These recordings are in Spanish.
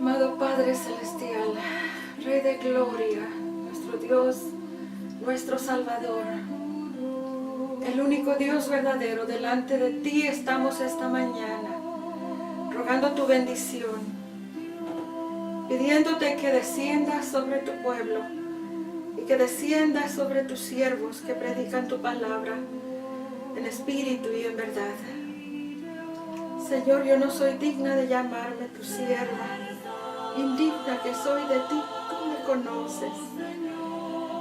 Amado Padre Celestial, Rey de Gloria, nuestro Dios, nuestro Salvador, el único Dios verdadero, delante de ti estamos esta mañana, rogando tu bendición, pidiéndote que desciendas sobre tu pueblo y que desciendas sobre tus siervos que predican tu palabra en espíritu y en verdad. Señor, yo no soy digna de llamarme tu sierva, indigna que soy de ti, tú me conoces,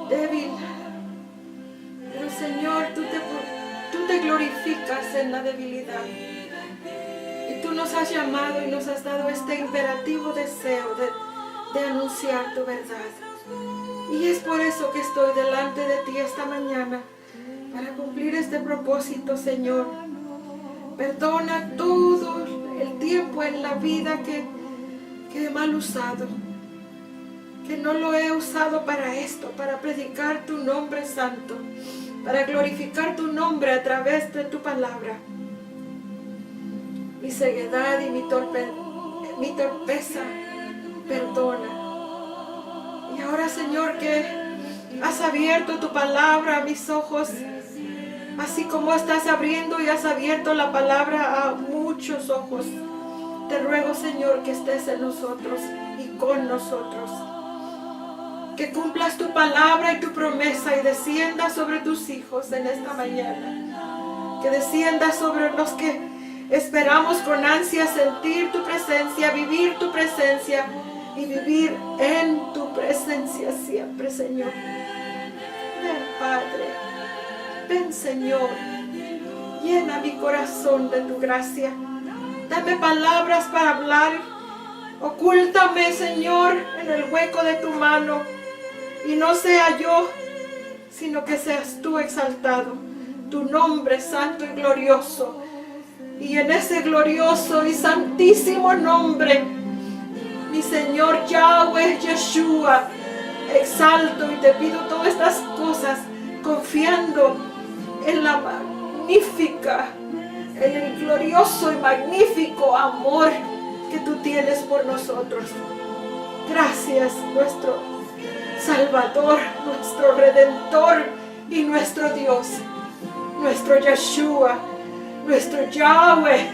débil, pero Señor, tú te glorificas en la debilidad, y tú nos has llamado y nos has dado este imperativo deseo de anunciar tu verdad, y es por eso que estoy delante de ti esta mañana, para cumplir este propósito, Señor. Perdona todo el tiempo en la vida que he mal usado, que no lo he usado para esto, para predicar tu nombre santo, para glorificar tu nombre a través de tu palabra. Mi ceguedad y mi torpeza, perdona. Y ahora, Señor, que has abierto tu palabra a mis ojos, así como estás abriendo y has abierto la palabra a muchos ojos, te ruego, Señor, que estés en nosotros y con nosotros. Que cumplas tu palabra y tu promesa y descienda sobre tus hijos en esta mañana. Que descienda sobre los que esperamos con ansia sentir tu presencia, vivir tu presencia y vivir en tu presencia siempre, Señor. Ven, Padre. Ven, Señor, llena mi corazón de tu gracia. Dame palabras para hablar. Ocúltame, Señor, en el hueco de tu mano. Y no sea yo, sino que seas tú exaltado. Tu nombre santo y glorioso. Y en ese glorioso y santísimo nombre, mi Señor Yahweh Yeshua, exalto y te pido todas estas cosas, confiando en la magnífica, en el glorioso y magnífico amor que tú tienes por nosotros. Gracias, nuestro Salvador, nuestro Redentor y nuestro Dios, nuestro Yeshua, nuestro Yahweh,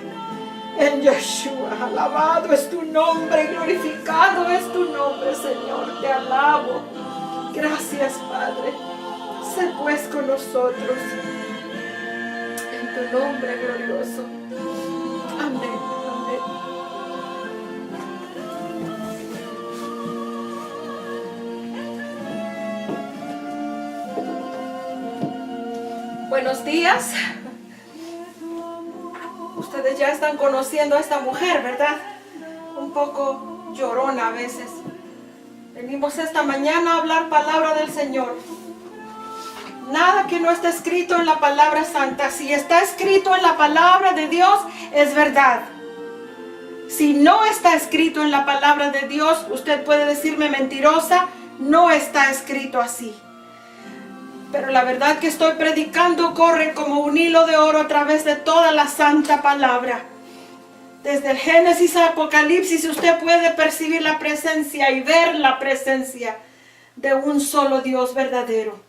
en Yeshua. Alabado es tu nombre, glorificado es tu nombre, Señor. Te alabo. Gracias, Padre. Sé pues con nosotros. Tu nombre glorioso. Amén, amén. Buenos días. Ustedes ya están conociendo a esta mujer, ¿verdad? Un poco llorona a veces. Venimos esta mañana a hablar palabra del Señor. Nada que no esté escrito en la palabra santa. Si está escrito en la palabra de Dios, es verdad. Si no está escrito en la palabra de Dios, usted puede decirme mentirosa, no está escrito así. Pero la verdad que estoy predicando corre como un hilo de oro a través de toda la santa palabra. Desde el Génesis a Apocalipsis, usted puede percibir la presencia y ver la presencia de un solo Dios verdadero.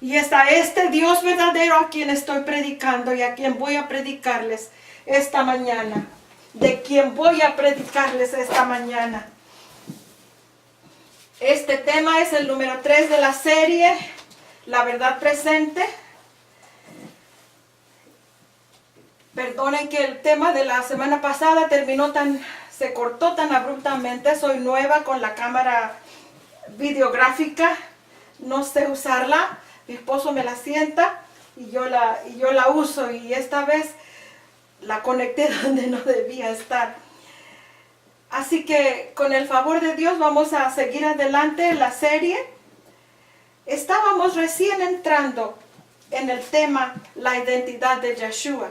Y es a este Dios verdadero a quien estoy predicando y a quien voy a predicarles esta mañana. De quien voy a predicarles esta mañana. Este tema es el número 3 de la serie, La Verdad Presente. Perdonen que el tema de la semana pasada se cortó tan abruptamente. Soy nueva con la cámara videográfica. No sé usarla. Mi esposo me la sienta y yo la uso, y esta vez la conecté donde no debía estar. Así que con el favor de Dios vamos a seguir adelante en la serie. Estábamos recién entrando en el tema la identidad de Yeshua.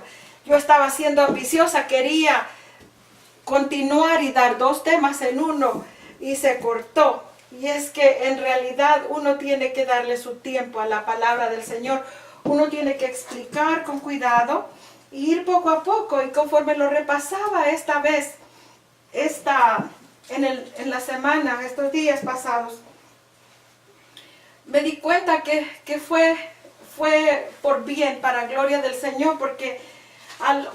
Yo estaba siendo ambiciosa, quería continuar y dar 2 temas en uno y se cortó. Y es que en realidad uno tiene que darle su tiempo a la palabra del Señor. Uno tiene que explicar con cuidado y ir poco a poco. Y conforme lo repasaba esta vez, esta en la semana, estos días pasados, me di cuenta que fue por bien, para gloria del Señor, porque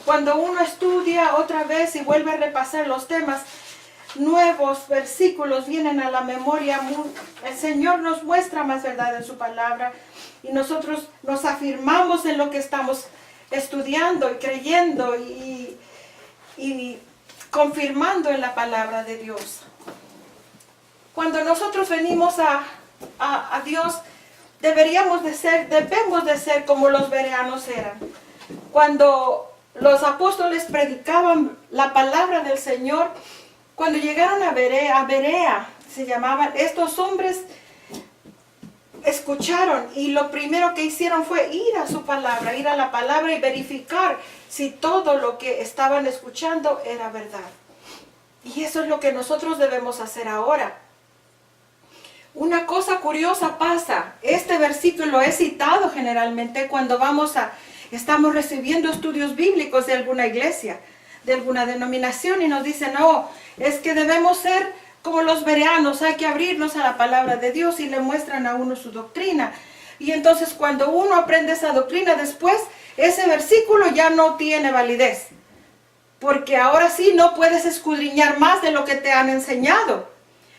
cuando uno estudia otra vez y vuelve a repasar los temas, nuevos versículos vienen a la memoria. El Señor nos muestra más verdad en su palabra y nosotros nos afirmamos en lo que estamos estudiando y creyendo y confirmando en la palabra de Dios. Cuando nosotros venimos a Dios, debemos de ser como los bereanos eran. Cuando los apóstoles predicaban la palabra del Señor, cuando llegaron a Berea, se llamaban, estos hombres escucharon y lo primero que hicieron fue ir a su palabra, ir a la palabra y verificar si todo lo que estaban escuchando era verdad. Y eso es lo que nosotros debemos hacer ahora. Una cosa curiosa pasa. Este versículo es citado generalmente cuando estamos recibiendo estudios bíblicos de alguna iglesia, de alguna denominación, y nos dicen, no, es que debemos ser como los bereanos, hay que abrirnos a la palabra de Dios, y le muestran a uno su doctrina. Y entonces cuando uno aprende esa doctrina, después ese versículo ya no tiene validez, porque ahora sí no puedes escudriñar más de lo que te han enseñado.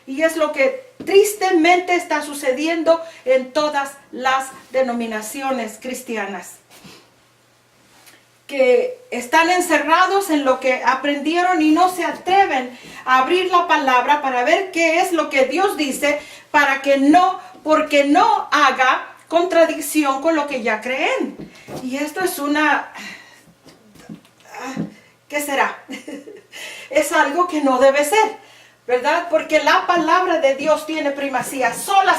Y es lo que tristemente está sucediendo en todas las denominaciones cristianas, que están encerrados en lo que aprendieron y no se atreven a abrir la palabra para ver qué es lo que Dios dice, porque no haga contradicción con lo que ya creen. Y esto es ¿qué será? Es algo que no debe ser, ¿verdad? Porque la palabra de Dios tiene primacía. Sola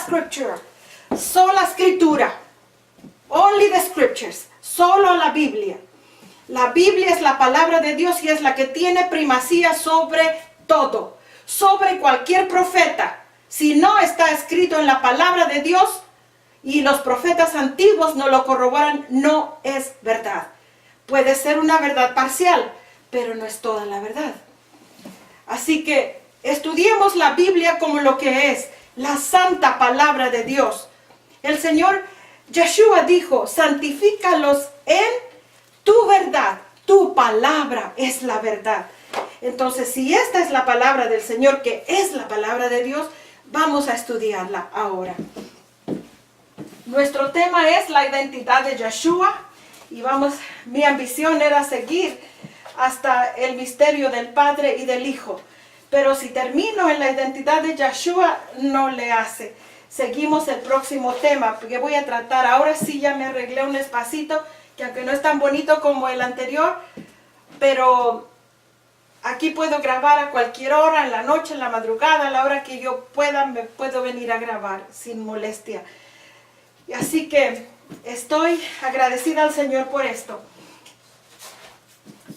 escritura. Only the scriptures. Solo la Biblia. La Biblia es la palabra de Dios y es la que tiene primacía sobre todo. Sobre cualquier profeta. Si no está escrito en la palabra de Dios y los profetas antiguos no lo corroboran, no es verdad. Puede ser una verdad parcial, pero no es toda la verdad. Así que estudiemos la Biblia como lo que es, la santa palabra de Dios. El Señor Yeshua dijo, santifícalos en tu verdad, tu palabra es la verdad. Entonces, si esta es la palabra del Señor, que es la palabra de Dios, vamos a estudiarla ahora. Nuestro tema es la identidad de Yeshua y mi ambición era seguir hasta el misterio del Padre y del Hijo. Pero si termino en la identidad de Yeshua, no le hace. Seguimos el próximo tema, porque voy a tratar, ahora sí ya me arreglé un espacito, que aunque no es tan bonito como el anterior, pero aquí puedo grabar a cualquier hora, en la noche, en la madrugada, a la hora que yo pueda, me puedo venir a grabar sin molestia. Y así que estoy agradecida al Señor por esto.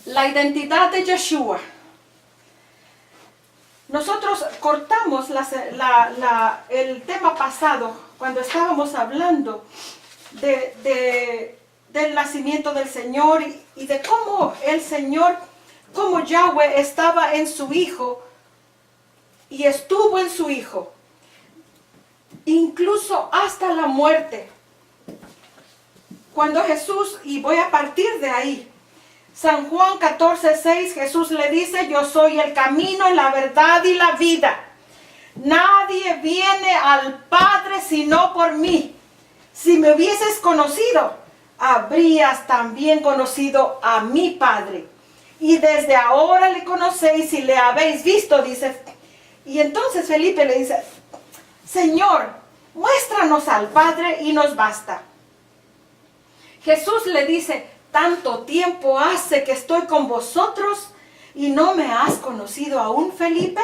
La identidad de Yeshua. Nosotros cortamos el tema pasado cuando estábamos hablando del nacimiento del Señor y de cómo el Señor, cómo Yahweh estaba en su Hijo y estuvo en su Hijo, incluso hasta la muerte. Cuando Jesús, y voy a partir de ahí, San Juan 14:6, Jesús le dice, yo soy el camino, la verdad y la vida. Nadie viene al Padre sino por mí. Si me hubieses conocido, habrías también conocido a mi Padre. Y desde ahora le conocéis y le habéis visto, dice. Y entonces Felipe le dice, Señor, muéstranos al Padre y nos basta. Jesús le dice, tanto tiempo hace que estoy con vosotros y no me has conocido aún, Felipe.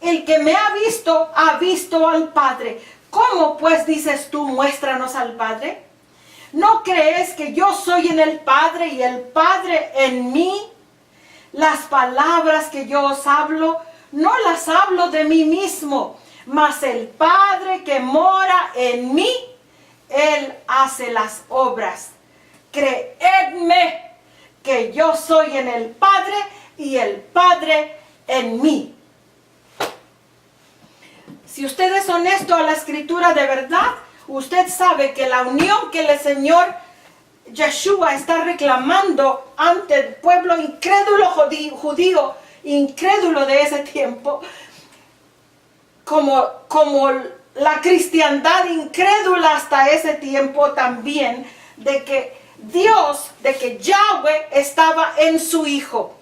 El que me ha visto al Padre. ¿Cómo pues dices tú, muéstranos al Padre? ¿No crees que yo soy en el Padre y el Padre en mí? Las palabras que yo os hablo, no las hablo de mí mismo, mas el Padre que mora en mí, Él hace las obras. Creedme que yo soy en el Padre y el Padre en mí. Si usted es honesto a la escritura de verdad, usted sabe que la unión que el Señor Yeshua está reclamando ante el pueblo incrédulo judío, incrédulo de ese tiempo, como la cristiandad incrédula hasta ese tiempo también, de que Dios, de que Yahweh estaba en su Hijo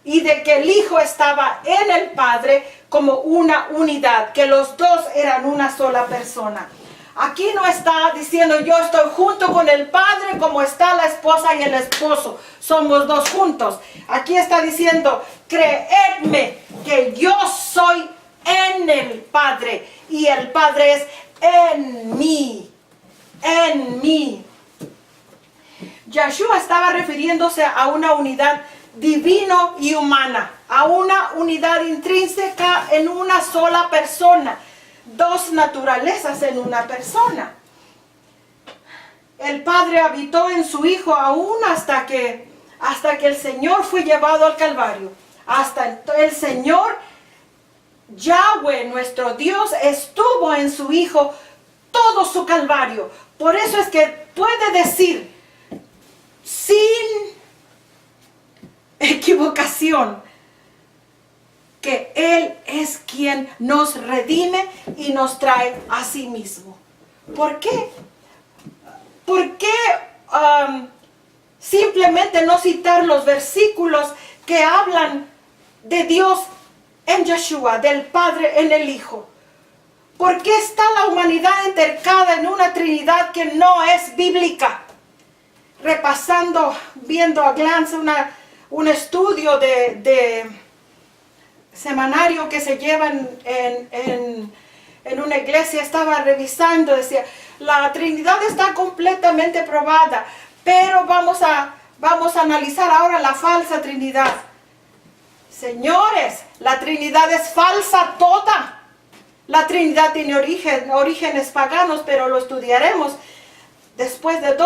y de que el Hijo estaba en el Padre como una unidad, que los dos eran una sola persona. Aquí no está diciendo yo estoy junto con el Padre como está la esposa y el esposo. Somos dos juntos. Aquí está diciendo, creedme que yo soy en el Padre y el Padre es en mí. En mí. Yeshua estaba refiriéndose a una unidad divino y humana, a una unidad intrínseca en una sola persona. Dos naturalezas en una persona. El Padre habitó en su Hijo aún hasta que el Señor fue llevado al Calvario. Hasta el Señor Yahweh, nuestro Dios, estuvo en su Hijo todo su Calvario. Por eso es que puede decir sin equivocación que Él es quien nos redime y nos trae a sí mismo. ¿Por qué? ¿Por qué simplemente no citar los versículos que hablan de Dios en Yeshua, del Padre en el Hijo? ¿Por qué está la humanidad entercada en una Trinidad que no es bíblica? Repasando, viendo a glance un estudio de semanario que se llevan en una iglesia, estaba revisando, decía, la Trinidad está completamente probada, pero vamos a analizar ahora la falsa Trinidad. Señores, la Trinidad es falsa toda. La Trinidad tiene orígenes paganos, pero lo estudiaremos después de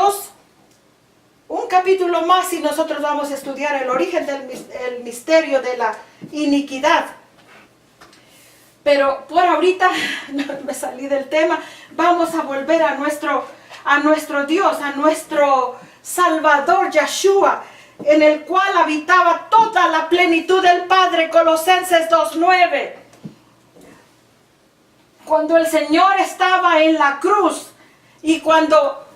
un capítulo más, y nosotros vamos a estudiar el origen del misterio de la iniquidad. Pero por ahorita, no me salí del tema, vamos a volver a nuestro Dios, a nuestro Salvador Yeshua, en el cual habitaba toda la plenitud del Padre, Colosenses 2:9. Cuando el Señor estaba en la cruz, y cuando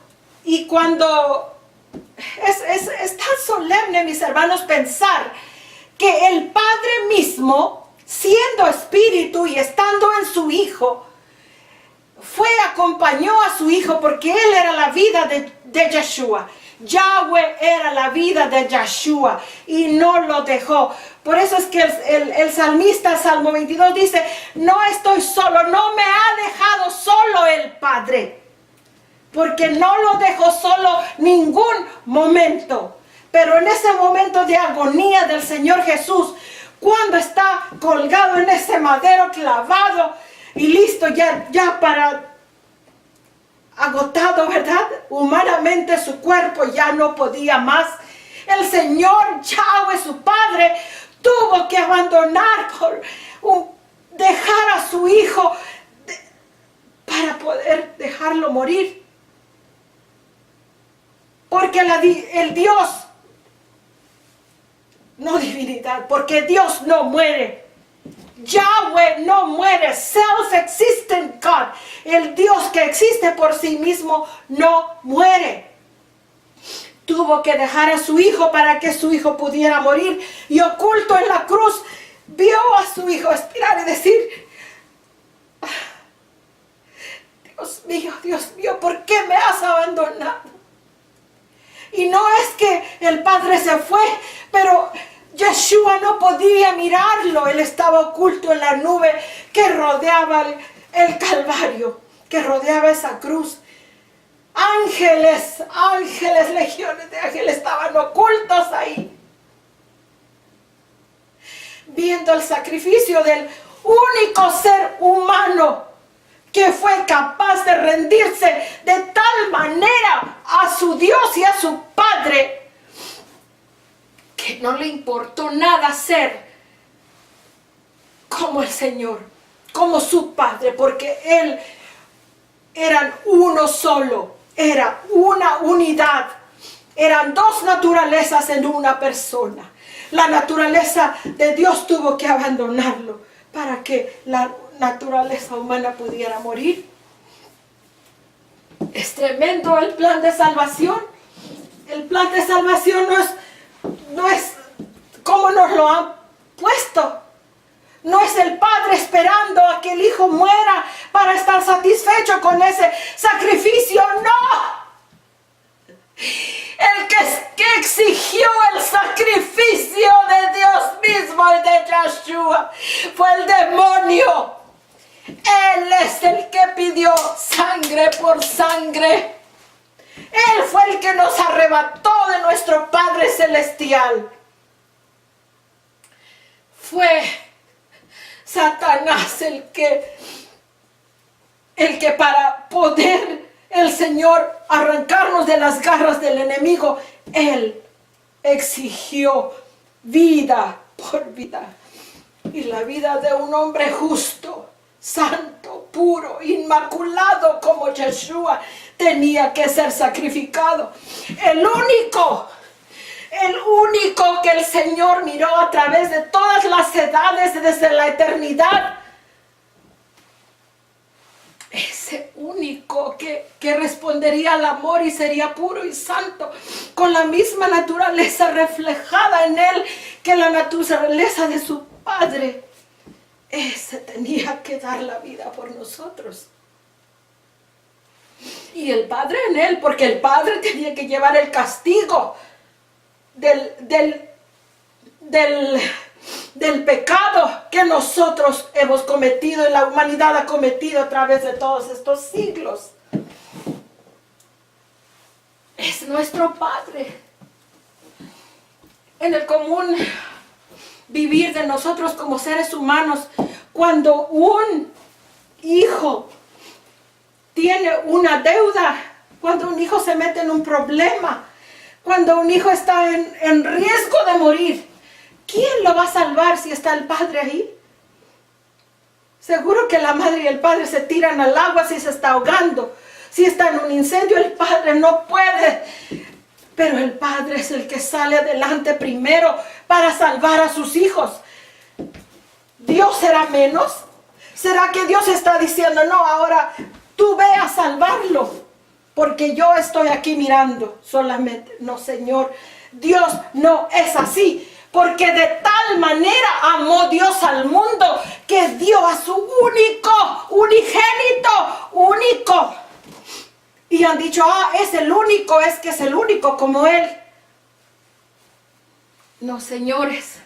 es tan solemne, mis hermanos, pensar que el Padre mismo, siendo Espíritu y estando en su Hijo, acompañó a su Hijo, porque Él era la vida de Yeshua. Yahweh era la vida de Yeshua y no lo dejó. Por eso es que el salmista, Salmo 22, dice, no estoy solo, no me ha dejado solo el Padre, porque no lo dejó solo ningún momento. Pero en ese momento de agonía del Señor Jesús, cuando está colgado en ese madero clavado y listo ya para agotado, ¿verdad? Humanamente su cuerpo ya no podía más. El Señor Yahweh, su Padre, tuvo que abandonar, dejar a su Hijo para poder dejarlo morir. Porque el Dios, no divinidad, porque Dios no muere. Yahweh no muere, self-existent God. El Dios que existe por sí mismo no muere. Tuvo que dejar a su Hijo para que su Hijo pudiera morir. Y oculto en la cruz, vio a su Hijo expirar y decir, Dios mío, ¿por qué me has abandonado? Y no es que el Padre se fue, pero Yeshua no podía mirarlo. Él estaba oculto en la nube que rodeaba el Calvario, que rodeaba esa cruz. Ángeles, legiones de ángeles estaban ocultos ahí, viendo el sacrificio del único ser humano que fue capaz de rendirse de tal manera a su Dios y a su Padre, que no le importó nada ser como el Señor, como su Padre, porque Él eran uno solo, era una unidad. Eran dos naturalezas en una persona. La naturaleza de Dios tuvo que abandonarlo para que la naturaleza humana pudiera morir. Es tremendo el plan de salvación. El plan de salvación no es como nos lo han puesto. No es el Padre esperando a que el Hijo muera para estar satisfecho con ese sacrificio. No. El que exigió el sacrificio de Dios mismo y de Yeshua fue el demonio. Él es el que pidió sangre por sangre. Él fue el que nos arrebató de nuestro Padre Celestial. Fue Satanás el que para poder el Señor arrancarnos de las garras del enemigo, Él exigió vida por vida. Y la vida de un hombre justo, santo, puro, inmaculado como Yeshua tenía que ser sacrificado. El único que el Señor miró a través de todas las edades desde la eternidad. Ese único que respondería al amor y sería puro y santo, con la misma naturaleza reflejada en él que la naturaleza de su Padre. Ese tenía que dar la vida por nosotros. Y el Padre en él, porque el Padre tenía que llevar el castigo del pecado que nosotros hemos cometido y la humanidad ha cometido a través de todos estos siglos. Es nuestro Padre. En el común vivir de nosotros como seres humanos, cuando un hijo tiene una deuda, cuando un hijo se mete en un problema, cuando un hijo está en riesgo de morir, ¿quién lo va a salvar si está el padre ahí? Seguro que la madre y el padre se tiran al agua si se está ahogando. Si está en un incendio, el padre no puede. Pero el padre es el que sale adelante primero para salvar a sus hijos. ¿Dios será menos? ¿Será que Dios está diciendo, no, ahora tú ve a salvarlo? Porque yo estoy aquí mirando solamente. No, Señor, Dios no es así. Porque de tal manera amó Dios al mundo que dio a su único. Y han dicho, es el único, es que es el único como Él. No, señores.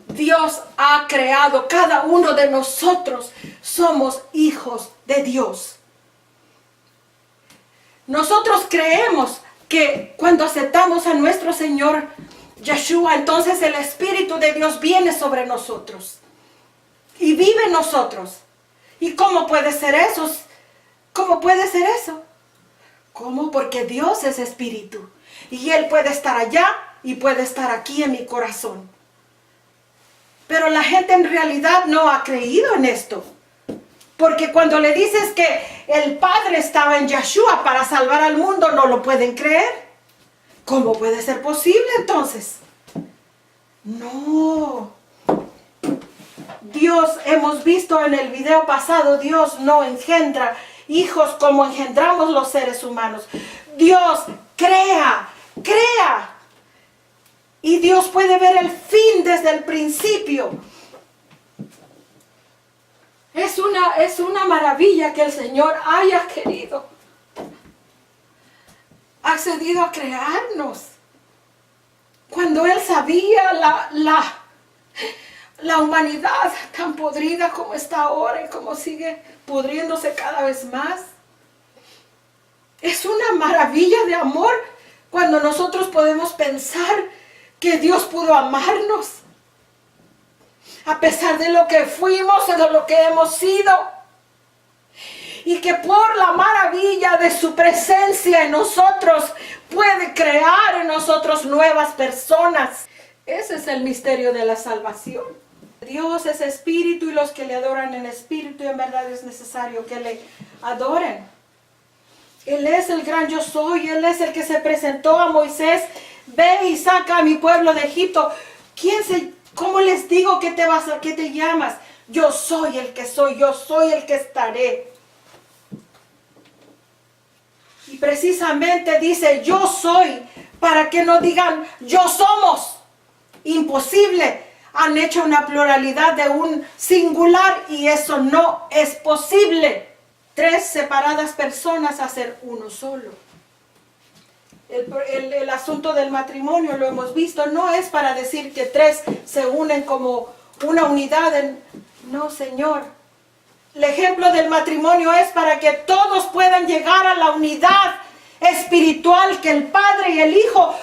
Dios ha creado, cada uno de nosotros somos hijos de Dios. Nosotros creemos que cuando aceptamos a nuestro Señor Yeshua, entonces el Espíritu de Dios viene sobre nosotros y vive en nosotros. ¿Y cómo puede ser eso? ¿Cómo puede ser eso? ¿Cómo? Porque Dios es Espíritu y Él puede estar allá y puede estar aquí en mi corazón. Pero la gente en realidad no ha creído en esto. Porque cuando le dices que el Padre estaba en Yeshua para salvar al mundo, no lo pueden creer. ¿Cómo puede ser posible entonces? No. Dios, hemos visto en el video pasado, Dios no engendra hijos como engendramos los seres humanos. Dios crea. Y Dios puede ver el fin desde el principio. Es una maravilla que el Señor haya querido, accedido a crearnos. Cuando Él sabía la humanidad tan podrida como está ahora y como sigue pudriéndose cada vez más. Es una maravilla de amor cuando nosotros podemos pensar que Dios pudo amarnos a pesar de lo que fuimos y de lo que hemos sido, y que por la maravilla de su presencia en nosotros puede crear en nosotros nuevas personas. Ese es el misterio de la salvación. Dios es espíritu y los que le adoran en espíritu y en verdad es necesario que le adoren. Él es el gran yo soy, Él es el que se presentó a Moisés. Ve y saca a mi pueblo de Egipto. ¿Cómo les digo que qué te llamas? Yo soy el que soy, yo soy el que estaré. Y precisamente dice yo soy, para que no digan yo somos. Imposible. Han hecho una pluralidad de un singular y eso no es posible. 3 separadas personas hacer uno solo. El asunto del matrimonio, lo hemos visto, no es para decir que 3 se unen como una unidad. No, Señor. El ejemplo del matrimonio es para que todos puedan llegar a la unidad espiritual que el Padre y el Hijo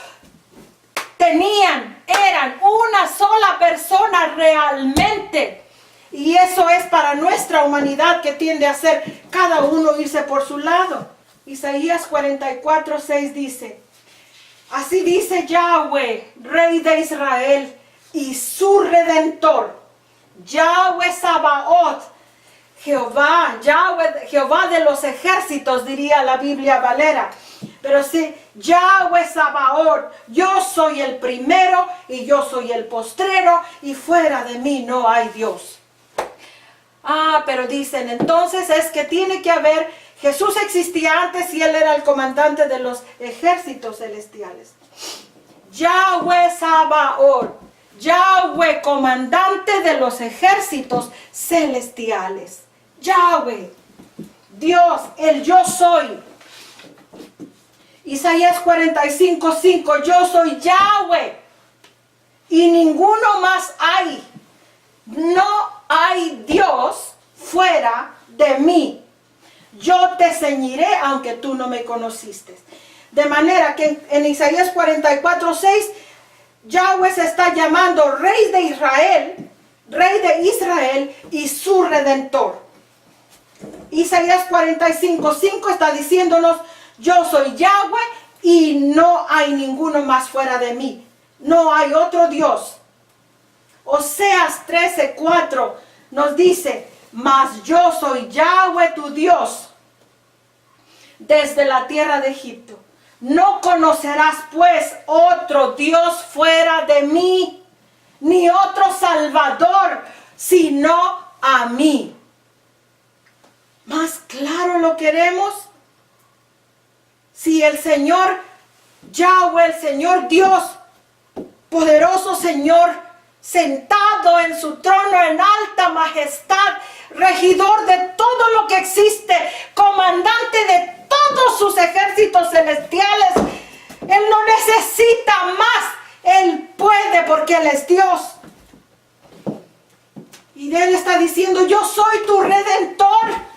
eran una sola persona realmente. Y eso es para nuestra humanidad que tiende a ser cada uno irse por su lado. Isaías 44:6 dice, así dice Yahweh, Rey de Israel y su Redentor, Yahweh Sabaoth, Jehová, Yahweh, Jehová de los ejércitos, diría la Biblia Valera. Pero sí, Yahweh Sabaoth, yo soy el primero y yo soy el postrero y fuera de mí no hay Dios. Pero dicen, entonces es que tiene que haber, Jesús existía antes y Él era el comandante de los ejércitos celestiales. Yahweh Sabaoth, Yahweh comandante de los ejércitos celestiales. Yahweh, Dios, el yo soy. Isaías 45:5, yo soy Yahweh y ninguno más hay. No hay Dios fuera de mí. Yo te ceñiré aunque tú no me conociste. De manera que en Isaías 44:6, Yahweh se está llamando Rey de Israel y su Redentor. Isaías 45:5 está diciéndonos, yo soy Yahweh y no hay ninguno más fuera de mí. No hay otro Dios. Oseas 13:4 nos dice, mas yo soy Yahweh tu Dios desde la tierra de Egipto. No conocerás pues otro Dios fuera de mí, ni otro Salvador, sino a mí. ¿Más claro lo queremos? Si el Señor Yahweh, el Señor Dios, poderoso Señor, sentado en su trono en alta majestad, regidor de todo lo que existe, comandante de todos sus ejércitos celestiales, Él no necesita más, Él puede porque Él es Dios. Y Él está diciendo, yo soy tu Redentor.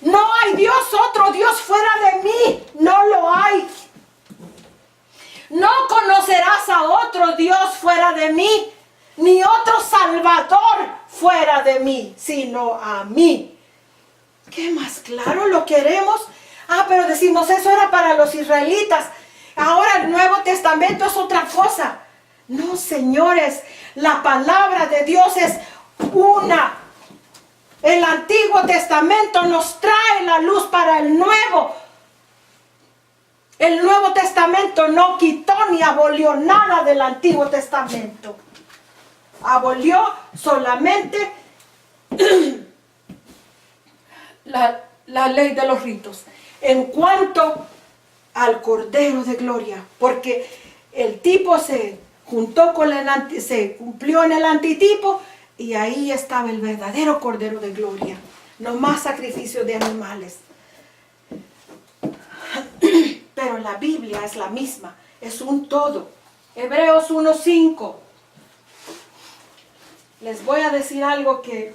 No hay Dios, otro Dios fuera de mí, no lo hay. No conocerás a otro Dios fuera de mí, ni otro Salvador fuera de mí, sino a mí. ¿Qué más claro lo queremos? Pero decimos, eso era para los israelitas. Ahora el Nuevo Testamento es otra cosa. No, señores, la palabra de Dios es una. El Antiguo Testamento nos trae la luz para el Nuevo. El Nuevo Testamento no quitó ni abolió nada del Antiguo Testamento. Abolió solamente la ley de los ritos. En cuanto al Cordero de Gloria, porque el tipo se juntó con se cumplió en el antitipo y ahí estaba el verdadero Cordero de Gloria. No más sacrificio de animales. Pero la Biblia es la misma, es un todo. Hebreos 1:5. Les voy a decir algo que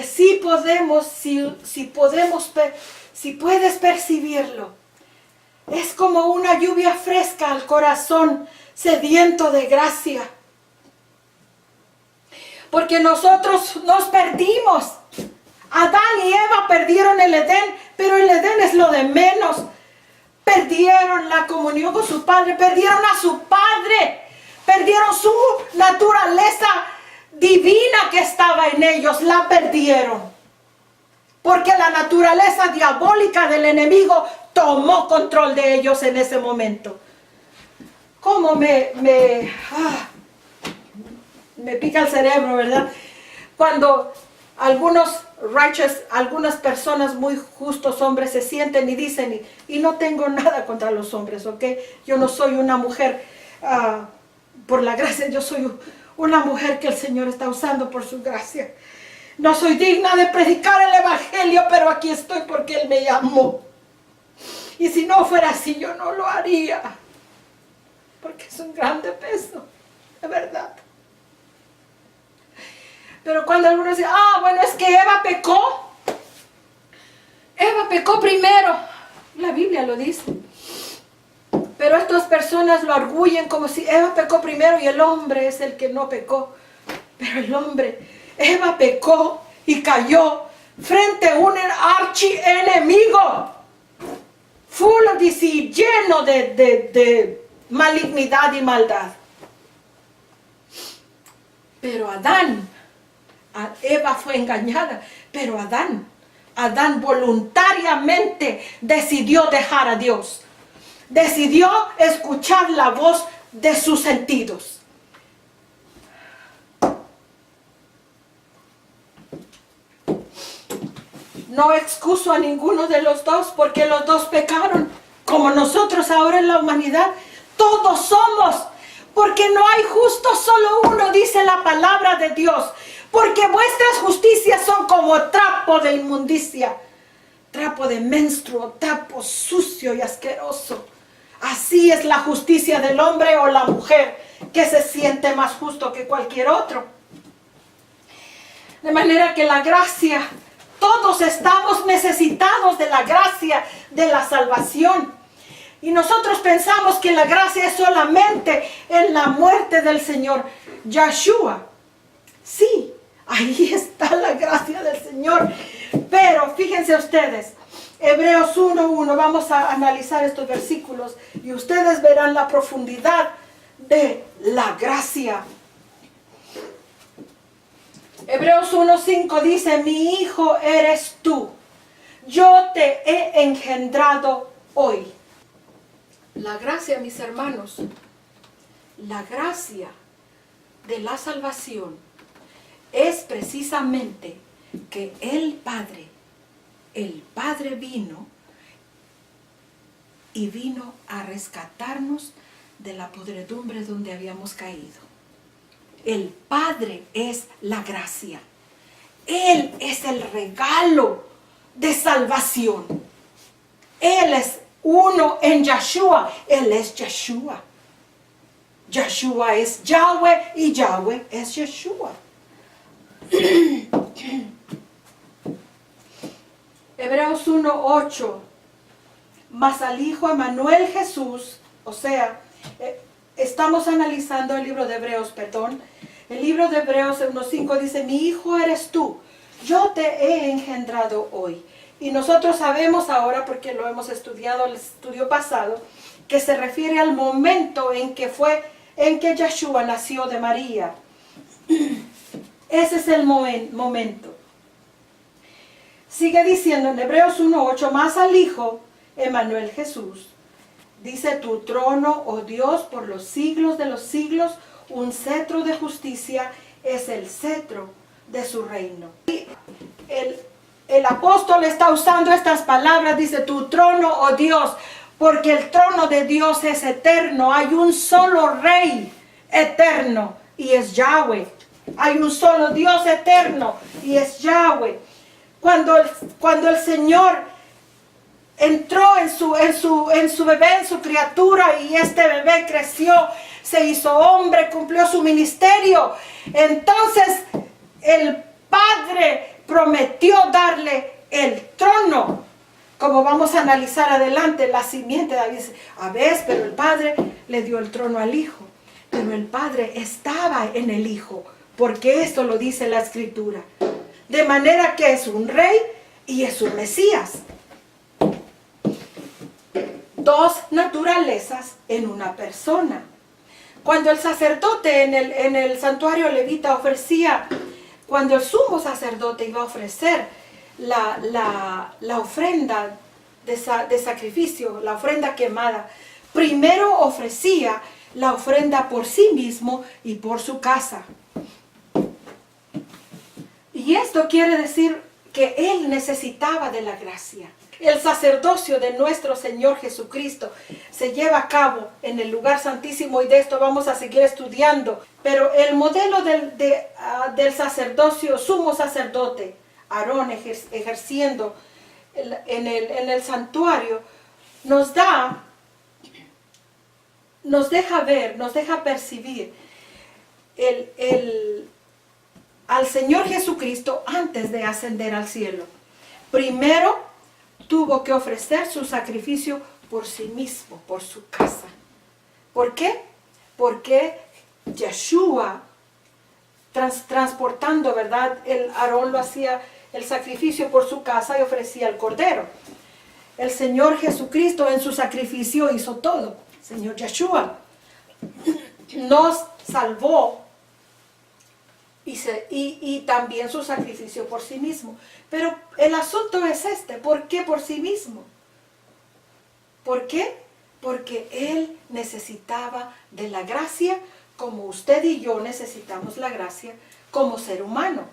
sí podemos, si puedes percibirlo. Es como una lluvia fresca al corazón sediento de gracia. Porque nosotros nos perdimos. Adán y Eva perdieron el Edén, pero el Edén es lo de menos. Perdieron la comunión con su padre, perdieron a su padre. Perdieron su naturaleza divina que estaba en ellos. La perdieron. Porque la naturaleza diabólica del enemigo tomó control de ellos en ese momento. ¿Cómo me pica el cerebro, verdad? Cuando algunas personas muy justos hombres se sienten y dicen, y no tengo nada contra los hombres, ¿ok? Yo no soy una mujer, por la gracia, yo soy una mujer que el Señor está usando por su gracia. No soy digna de predicar el evangelio, pero aquí estoy porque Él me llamó. Y si no fuera así, yo no lo haría. Porque es un grande peso, de verdad. Pero cuando algunos dicen, bueno, es que Eva pecó. Eva pecó primero. La Biblia lo dice. Pero estas personas lo arguyen como si Eva pecó primero y el hombre es el que no pecó. Pero el hombre, Eva pecó y cayó frente a un archienemigo. Full of disease, lleno de malignidad y maldad. Pero Eva fue engañada, pero Adán voluntariamente decidió dejar a Dios. Decidió escuchar la voz de sus sentidos. No excuso a ninguno de los dos porque los dos pecaron. Como nosotros ahora en la humanidad, todos somos. Porque no hay justo, solo uno, dice la palabra de Dios. Porque vuestras justicias son como trapo de inmundicia, trapo de menstruo, trapo sucio y asqueroso. Así es la justicia del hombre o la mujer que se siente más justo que cualquier otro. De manera que la gracia, todos estamos necesitados de la gracia de la salvación. Y nosotros pensamos que la gracia es solamente en la muerte del Señor Yeshua. Sí, ahí está la gracia del Señor. Pero fíjense ustedes, Hebreos 1:1, vamos a analizar estos versículos y ustedes verán la profundidad de la gracia. Hebreos 1:5 dice, mi hijo eres tú, yo te he engendrado hoy. La gracia, mis hermanos, la gracia de la salvación es precisamente que el Padre vino a rescatarnos de la podredumbre donde habíamos caído. El Padre es la gracia. Él es el regalo de salvación. Él es uno en Yeshua. Él es Yeshua. Yeshua es Yahweh y Yahweh es Yeshua. Hebreos 1:8. Mas al Hijo Emmanuel Jesús, o sea, estamos analizando el libro de Hebreos, perdón. El libro de Hebreos 1:5 dice, mi hijo eres tú, yo te he engendrado hoy. Y nosotros sabemos ahora, porque lo hemos estudiado el estudio pasado, que se refiere al momento en que Yeshua nació de María. Ese es el momento. Sigue diciendo en Hebreos 1:8, más al Hijo, Emmanuel Jesús, dice, tu trono, oh Dios, por los siglos de los siglos, un cetro de justicia es el cetro de su reino. Y el apóstol está usando estas palabras, dice, tu trono, oh Dios, porque el trono de Dios es eterno. Hay un solo Rey eterno y es Yahweh. Hay un solo Dios eterno y es Yahweh. Cuando el Señor entró en su bebé, en su criatura, y este bebé creció, se hizo hombre, cumplió su ministerio, entonces el Padre prometió darle el trono. Como vamos a analizar adelante, la simiente de David, pero el Padre le dio el trono al Hijo. Pero el Padre estaba en el Hijo, porque esto lo dice la Escritura. De manera que es un rey y es un Mesías. Dos naturalezas en una persona. Cuando el sacerdote en el santuario levita ofrecía, cuando el sumo sacerdote iba a ofrecer la ofrenda de sacrificio, la ofrenda quemada, primero ofrecía la ofrenda por sí mismo y por su casa. Y esto quiere decir que él necesitaba de la gracia. El sacerdocio de nuestro Señor Jesucristo se lleva a cabo en el lugar santísimo, y de esto vamos a seguir estudiando. Pero el modelo del sacerdocio, sumo sacerdote, Aarón ejerciendo en el santuario, nos deja ver, nos deja percibir al Señor Jesucristo antes de ascender al cielo. Primero tuvo que ofrecer su sacrificio por sí mismo, por su casa. ¿Por qué? Porque Yeshua, transportando, ¿verdad? Aarón lo hacía el sacrificio por su casa y ofrecía el cordero. El Señor Jesucristo en su sacrificio hizo todo. Señor Yeshua nos salvó y también su sacrificio por sí mismo. Pero el asunto es este: ¿por qué por sí mismo? ¿Por qué? Porque Él necesitaba de la gracia como usted y yo necesitamos la gracia como ser humano.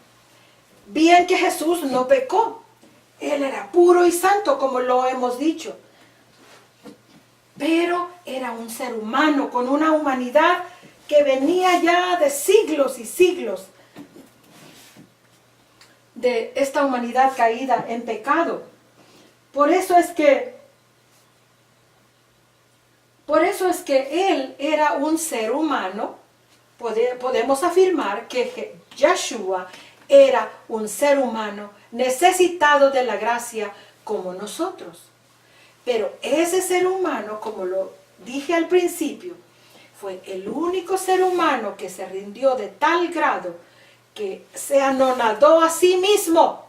Bien que Jesús no pecó. Él era puro y santo, como lo hemos dicho. Pero era un ser humano con una humanidad que venía ya de siglos y siglos de esta humanidad caída en pecado. Por eso es que Él era un ser humano. Podemos afirmar que Yeshua era un ser humano necesitado de la gracia como nosotros. Pero ese ser humano, como lo dije al principio, fue el único ser humano que se rindió de tal grado que se anonadó a sí mismo,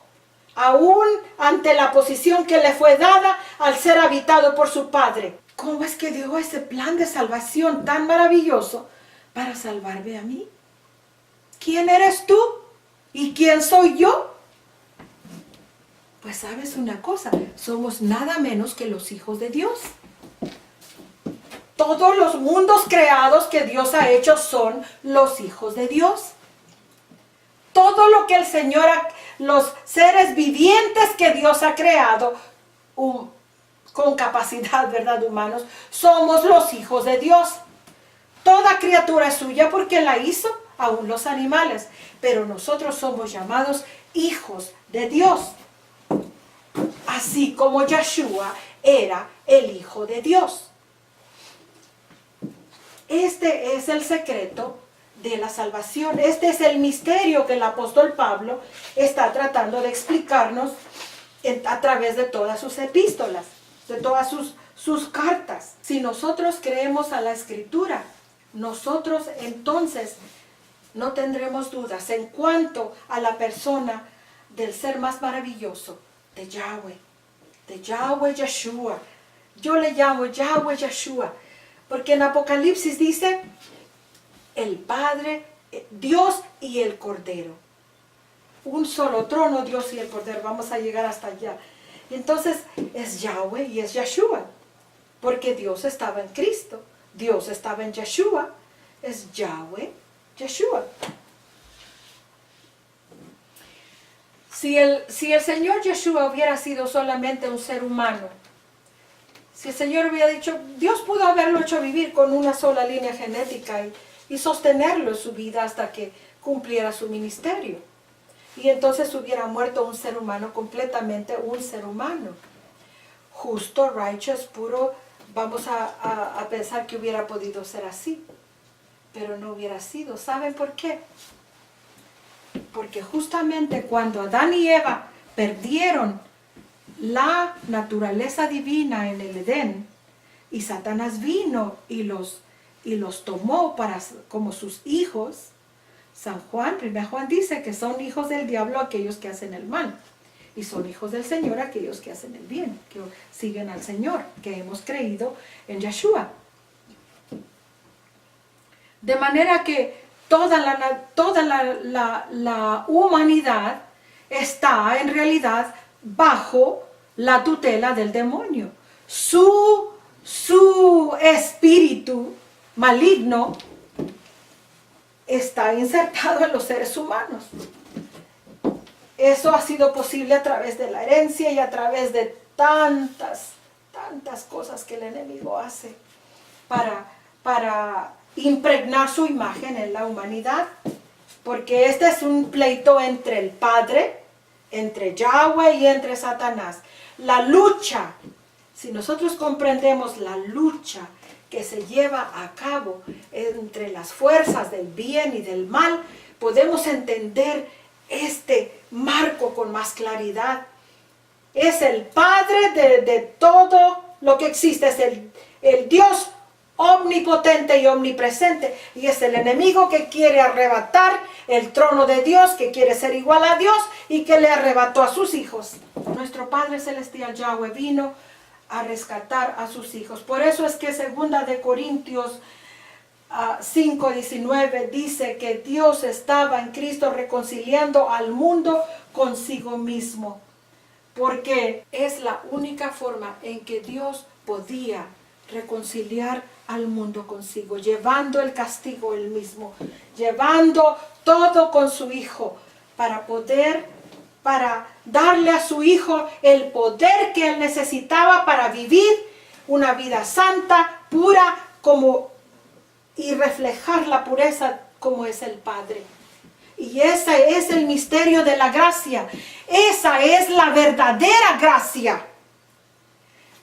aún ante la posición que le fue dada al ser habitado por su Padre. ¿Cómo es que dio ese plan de salvación tan maravilloso para salvarme a mí? ¿Quién eres tú? ¿Y quién soy yo? Pues sabes una cosa, somos nada menos que los hijos de Dios. Todos los mundos creados que Dios ha hecho son los hijos de Dios. Todo lo que el Señor, los seres vivientes que Dios ha creado, con capacidad, ¿verdad?, humanos, somos los hijos de Dios. Toda criatura es suya porque la hizo, aún los animales. Pero nosotros somos llamados hijos de Dios. Así como Yeshua era el Hijo de Dios. Este es el secreto de la salvación. Este es el misterio que el apóstol Pablo está tratando de explicarnos a través de todas sus epístolas, de todas sus cartas. Si nosotros creemos a la Escritura, nosotros entonces no tendremos dudas en cuanto a la persona del ser más maravilloso, de Yahweh Yeshua. Yo le llamo Yahweh Yeshua, porque en Apocalipsis dice el Padre, Dios y el Cordero. Un solo trono, Dios y el Cordero. Vamos a llegar hasta allá. Entonces es Yahweh y es Yeshua, porque Dios estaba en Cristo, Dios estaba en Yeshua, es Yahweh Yeshua. Si el Señor Yeshua hubiera sido solamente un ser humano, si el Señor hubiera dicho, Dios pudo haberlo hecho vivir con una sola línea genética y sostenerlo en su vida hasta que cumpliera su ministerio. Y entonces hubiera muerto un ser humano, completamente un ser humano. Justo, righteous, puro, vamos a pensar que hubiera podido ser así. Pero no hubiera sido. ¿Saben por qué? Porque justamente cuando Adán y Eva perdieron la naturaleza divina en el Edén, y Satanás vino y los tomó como sus hijos, San Juan, 1 Juan dice que son hijos del diablo aquellos que hacen el mal, y son hijos del Señor aquellos que hacen el bien, que siguen al Señor, que hemos creído en Yeshua. De manera que toda la humanidad está en realidad bajo la tutela del demonio. Su espíritu maligno está insertado en los seres humanos. Eso ha sido posible a través de la herencia y a través de tantas cosas que el enemigo hace para impregnar su imagen en la humanidad. Porque este es un pleito entre el Padre, entre Yahweh y entre Satanás. La lucha, si nosotros comprendemos la lucha que se lleva a cabo entre las fuerzas del bien y del mal, podemos entender este marco con más claridad. Es el Padre de todo lo que existe, es el Dios omnipotente y omnipresente, y es el enemigo que quiere arrebatar el trono de Dios, que quiere ser igual a Dios y que le arrebató a sus hijos. Nuestro Padre Celestial Yahweh vino a rescatar a sus hijos. Por eso es que 2 de Corintios 5:19 dice que Dios estaba en Cristo reconciliando al mundo consigo mismo, porque es la única forma en que Dios podía reconciliar al mundo consigo, llevando el castigo él mismo, llevando todo con su Hijo, para darle a su Hijo el poder que él necesitaba para vivir una vida santa, pura, y reflejar la pureza como es el Padre. Y ese es el misterio de la gracia. Esa es la verdadera gracia.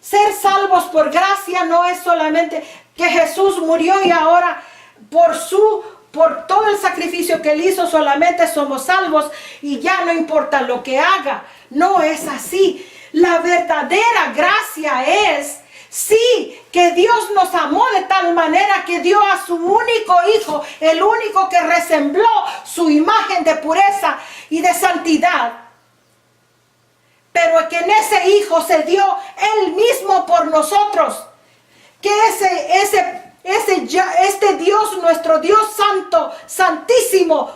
Ser salvos por gracia no es solamente que Jesús murió y ahora por todo el sacrificio que él hizo solamente somos salvos y ya no importa lo que haga. No es así. La verdadera gracia es, sí, que Dios nos amó de tal manera que dio a su único Hijo, el único que resembló su imagen de pureza y de santidad. Pero que en ese Hijo se dio Él mismo por nosotros. Que este Dios, nuestro Dios santo, santísimo,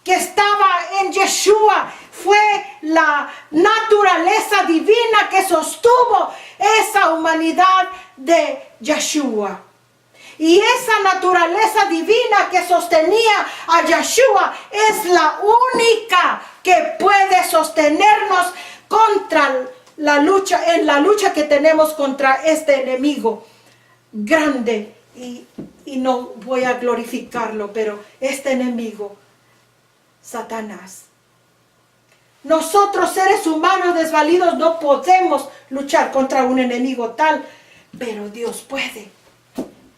que estaba en Yeshua, fue la naturaleza divina que sostuvo esa humanidad de Yeshua. Y esa naturaleza divina que sostenía a Yeshua es la única que puede sostenernos en la lucha que tenemos contra este enemigo grande. Y no voy a glorificarlo, pero este enemigo, Satanás. Nosotros, seres humanos desvalidos, no podemos luchar contra un enemigo tal, pero Dios puede.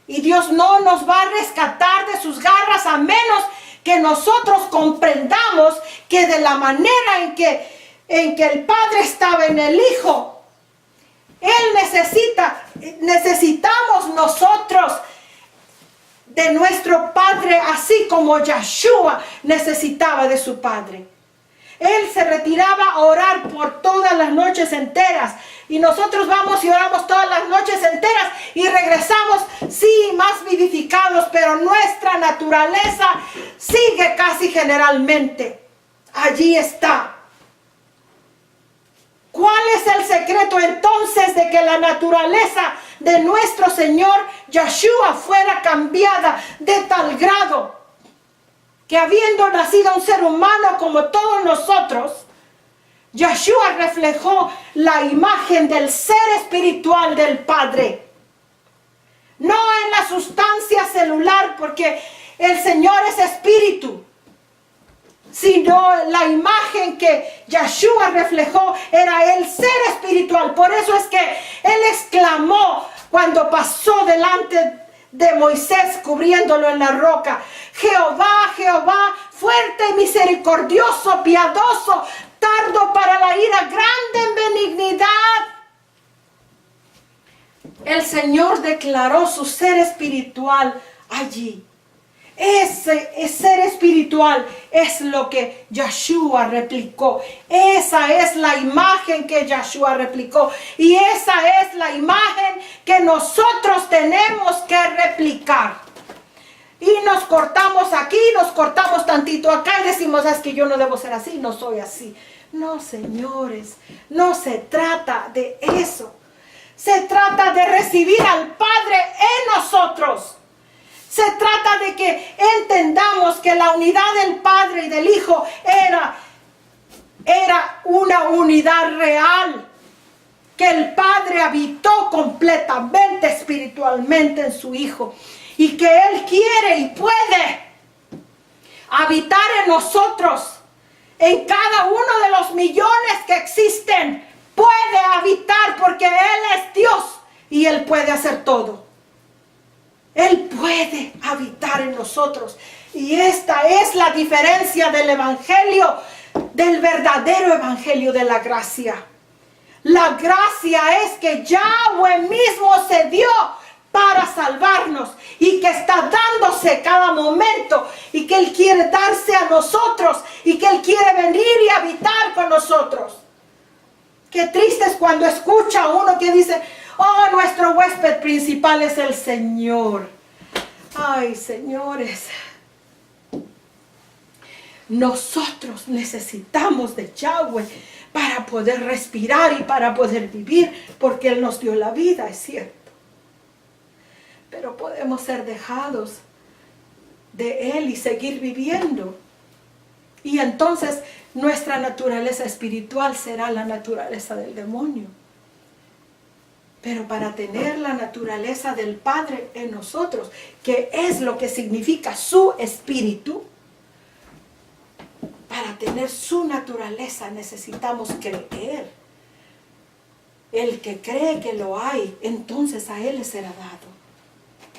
Y Dios no nos va a rescatar de sus garras a menos que nosotros comprendamos que de la manera en que el Padre estaba en el Hijo, necesitamos nosotros de nuestro Padre, así como Yeshua necesitaba de su Padre. Él se retiraba a orar por todas las noches enteras. Y nosotros vamos y oramos todas las noches enteras y regresamos, sí, más vivificados, pero nuestra naturaleza sigue casi generalmente. Allí está. ¿Cuál es el secreto entonces de que la naturaleza de nuestro Señor Yeshua fuera cambiada de tal grado que, habiendo nacido un ser humano como todos nosotros, Yeshua reflejó la imagen del ser espiritual del Padre? No en la sustancia celular, porque el Señor es espíritu, sino la imagen que Yeshua reflejó era el ser espiritual. Por eso es que Él exclamó cuando pasó delante de Moisés cubriéndolo en la roca: Jehová, Jehová, fuerte, misericordioso, piadoso, tardo para la ira, grande en benignidad. El Señor declaró su ser espiritual allí. Ese ser espiritual es lo que Yeshua replicó. Esa es la imagen que Yeshua replicó. Y esa es la imagen que nosotros tenemos que replicar. Y nos cortamos aquí, nos cortamos tantito acá y decimos, es que yo no debo ser así, no soy así. No, señores, no se trata de eso. Se trata de recibir al Padre en nosotros. Se trata de que entendamos que la unidad del Padre y del Hijo era una unidad real. Que el Padre habitó completamente espiritualmente en su Hijo. Y que Él quiere y puede habitar en nosotros. En cada uno de los millones que existen. Puede habitar porque Él es Dios. Y Él puede hacer todo. Él puede habitar en nosotros. Y esta es la diferencia del evangelio, del verdadero evangelio de la gracia. La gracia es que Yahweh mismo se dio para salvarnos y que está dándose cada momento y que Él quiere darse a nosotros y que Él quiere venir y habitar con nosotros. Qué triste es cuando escucha a uno que dice, oh, nuestro huésped principal es el Señor. Ay, señores, nosotros necesitamos de Yahweh para poder respirar y para poder vivir, porque Él nos dio la vida, es cierto. Pero podemos ser dejados de Él y seguir viviendo. Y entonces nuestra naturaleza espiritual será la naturaleza del demonio. Pero para tener la naturaleza del Padre en nosotros, que es lo que significa su espíritu, para tener su naturaleza necesitamos creer. El que cree que lo hay, entonces a Él le será dado.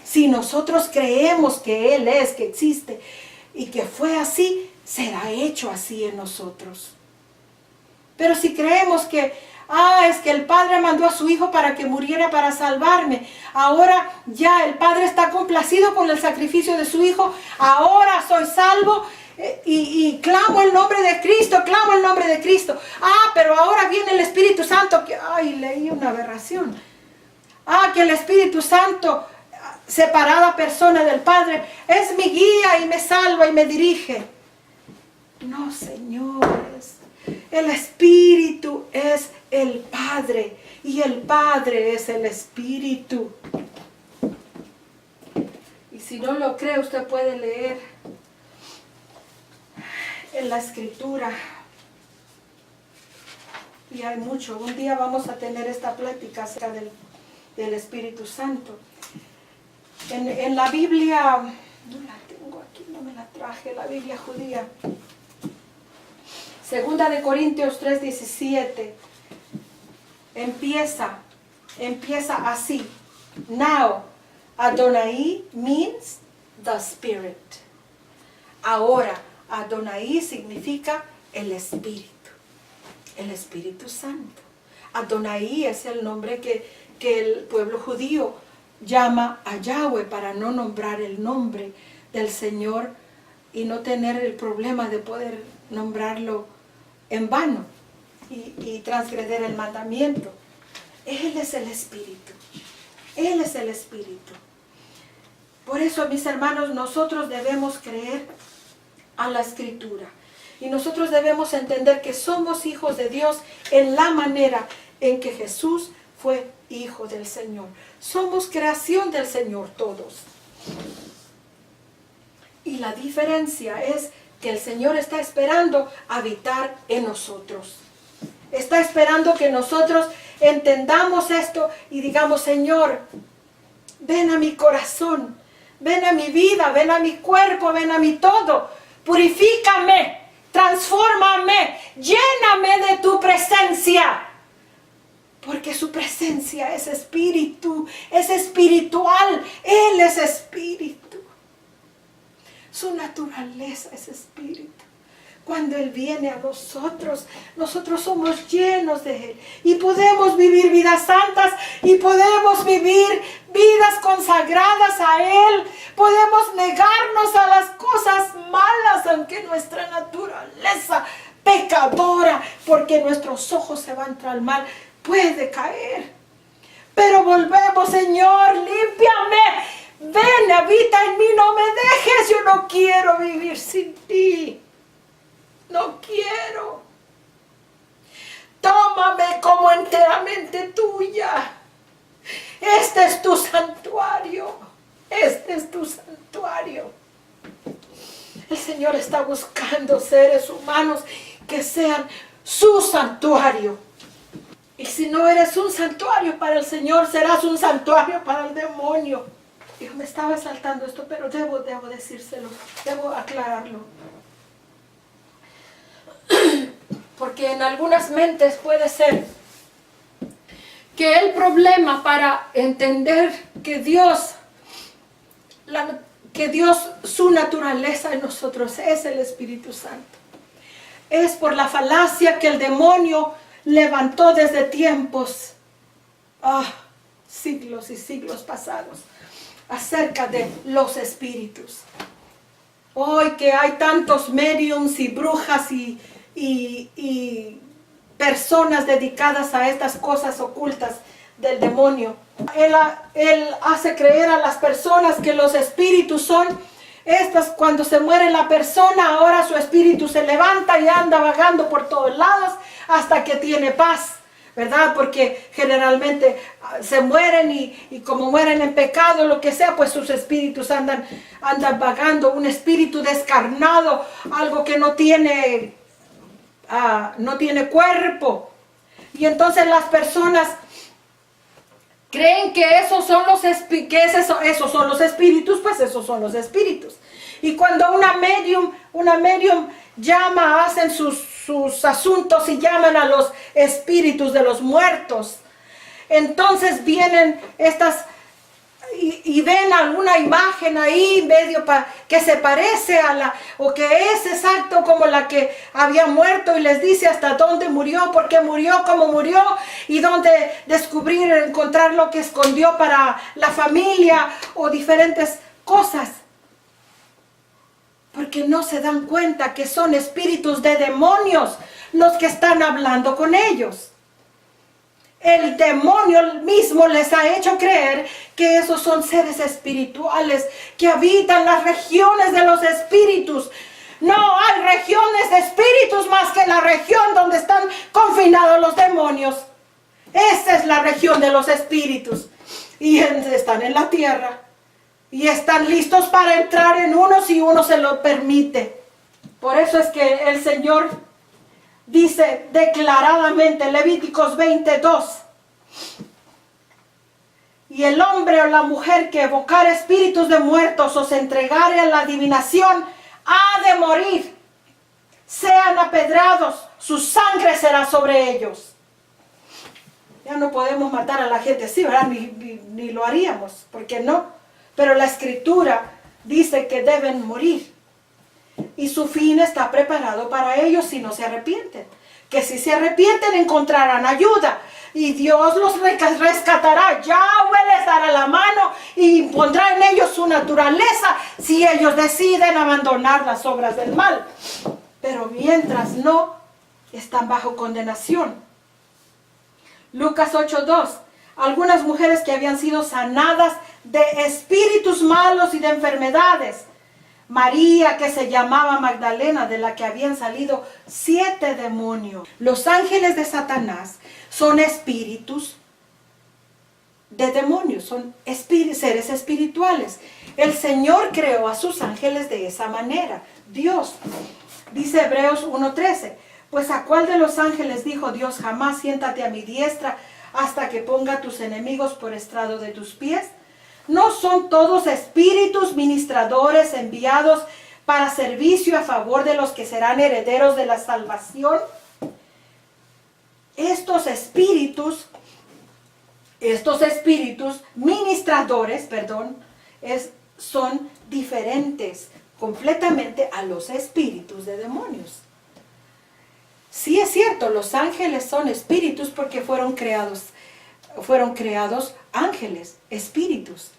Si nosotros creemos que Él es, que existe y que fue así, será hecho así en nosotros. Pero si creemos que, es que el Padre mandó a su Hijo para que muriera para salvarme, ahora ya el Padre está complacido con el sacrificio de su Hijo, ahora soy salvo y clamo el nombre de Cristo, clamo el nombre de Cristo. Pero ahora viene el Espíritu Santo, que, leí una aberración. Que el Espíritu Santo, separada persona del Padre, es mi guía y me salva y me dirige. No, señores, el Espíritu es el Padre y el Padre es el Espíritu. Y si no lo cree, usted puede leer en la Escritura. Y hay mucho. Un día vamos a tener esta plática acerca del Espíritu Santo. En la Biblia, no la tengo aquí, no me la traje, la Biblia judía. Segunda de Corintios 3:17. Empieza así. Now, Adonai means the Spirit. Ahora, Adonai significa el Espíritu Santo. Adonai es el nombre que el pueblo judío llama a Yahweh para no nombrar el nombre del Señor y no tener el problema de poder nombrarlo en vano y transgreder el mandamiento. Él es el Espíritu. Él es el Espíritu. Por eso, mis hermanos, nosotros debemos creer a la Escritura. Y nosotros debemos entender que somos hijos de Dios en la manera en que Jesús fue hijo del Señor. Somos creación del Señor todos. Y la diferencia es que el Señor está esperando habitar en nosotros. Está esperando que nosotros entendamos esto y digamos, Señor, ven a mi corazón, ven a mi vida, ven a mi cuerpo, ven a mi todo. Purifícame, transfórmame, lléname de tu presencia. Porque su presencia es espíritu, es espiritual. Él es espíritu. Su naturaleza es espíritu. Cuando Él viene a nosotros, nosotros somos llenos de Él. Y podemos vivir vidas santas y podemos vivir vidas consagradas a Él. Podemos negarnos a las cosas malas, aunque nuestra naturaleza pecadora, porque nuestros ojos se van tras el mal, puede caer. Pero volvemos, Señor, límpiame. Ven habita en mí, no me dejes, yo no quiero vivir sin ti. No quiero. Tómame como enteramente tuya. Este es tu santuario. Este es tu santuario. El Señor está buscando seres humanos que sean su santuario. Y si no eres un santuario para el Señor, serás un santuario para el demonio. Yo me estaba saltando esto, pero debo decírselo, debo aclararlo. Porque en algunas mentes puede ser que el problema para entender que Dios, su naturaleza en nosotros es el Espíritu Santo, es por la falacia que el demonio levantó desde tiempos, siglos y siglos pasados, acerca de los espíritus. Hoy que hay tantos mediums y brujas y personas dedicadas a estas cosas ocultas del demonio, él hace creer a las personas que los espíritus son estas. Cuando se muere la persona, ahora su espíritu se levanta y anda vagando por todos lados hasta que tiene paz, ¿verdad? Porque generalmente se mueren y como mueren en pecado, lo que sea, pues sus espíritus andan vagando. Un espíritu descarnado, algo que no tiene cuerpo. Y entonces las personas creen que esos son los espíritus, pues esos son los espíritus. Y cuando una medium llama, hacen sus asuntos y llaman a los espíritus de los muertos, entonces vienen estas y ven alguna imagen ahí medio que se parece o que es exacto como la que había muerto, y les dice hasta dónde murió, por qué murió, cómo murió, y dónde encontrar lo que escondió para la familia o diferentes cosas. Porque no se dan cuenta que son espíritus de demonios los que están hablando con ellos. El demonio mismo les ha hecho creer que esos son seres espirituales que habitan las regiones de los espíritus. No hay regiones de espíritus más que la región donde están confinados los demonios. Esa es la región de los espíritus. Y están en la tierra. Y están listos para entrar en uno si uno se lo permite. Por eso es que el Señor dice declaradamente, Levíticos 22, y el hombre o la mujer que evocare espíritus de muertos o se entregare a la adivinación ha de morir, sean apedrados, su sangre será sobre ellos. Ya no podemos matar a la gente así, ¿verdad? Ni lo haríamos, ¿por qué no? Pero la Escritura dice que deben morir. Y su fin está preparado para ellos si no se arrepienten. Que si se arrepienten encontrarán ayuda. Y Dios los rescatará. Yahweh les dará la mano y pondrá en ellos su naturaleza si ellos deciden abandonar las obras del mal. Pero mientras no, están bajo condenación. Lucas 8:2. Algunas mujeres que habían sido sanadas de espíritus malos y de enfermedades. María, que se llamaba Magdalena, de la que habían salido 7 demonios. Los ángeles de Satanás son espíritus de demonios, son seres espirituales. El Señor creó a sus ángeles de esa manera. Dios, dice Hebreos 1:13, pues ¿a cuál de los ángeles dijo Dios, jamás siéntate a mi diestra hasta que ponga tus enemigos por estrado de tus pies? ¿No son todos espíritus ministradores enviados para servicio a favor de los que serán herederos de la salvación? Estos espíritus ministradores, son diferentes completamente a los espíritus de demonios. Sí es cierto, los ángeles son espíritus porque fueron creados ángeles, espíritus.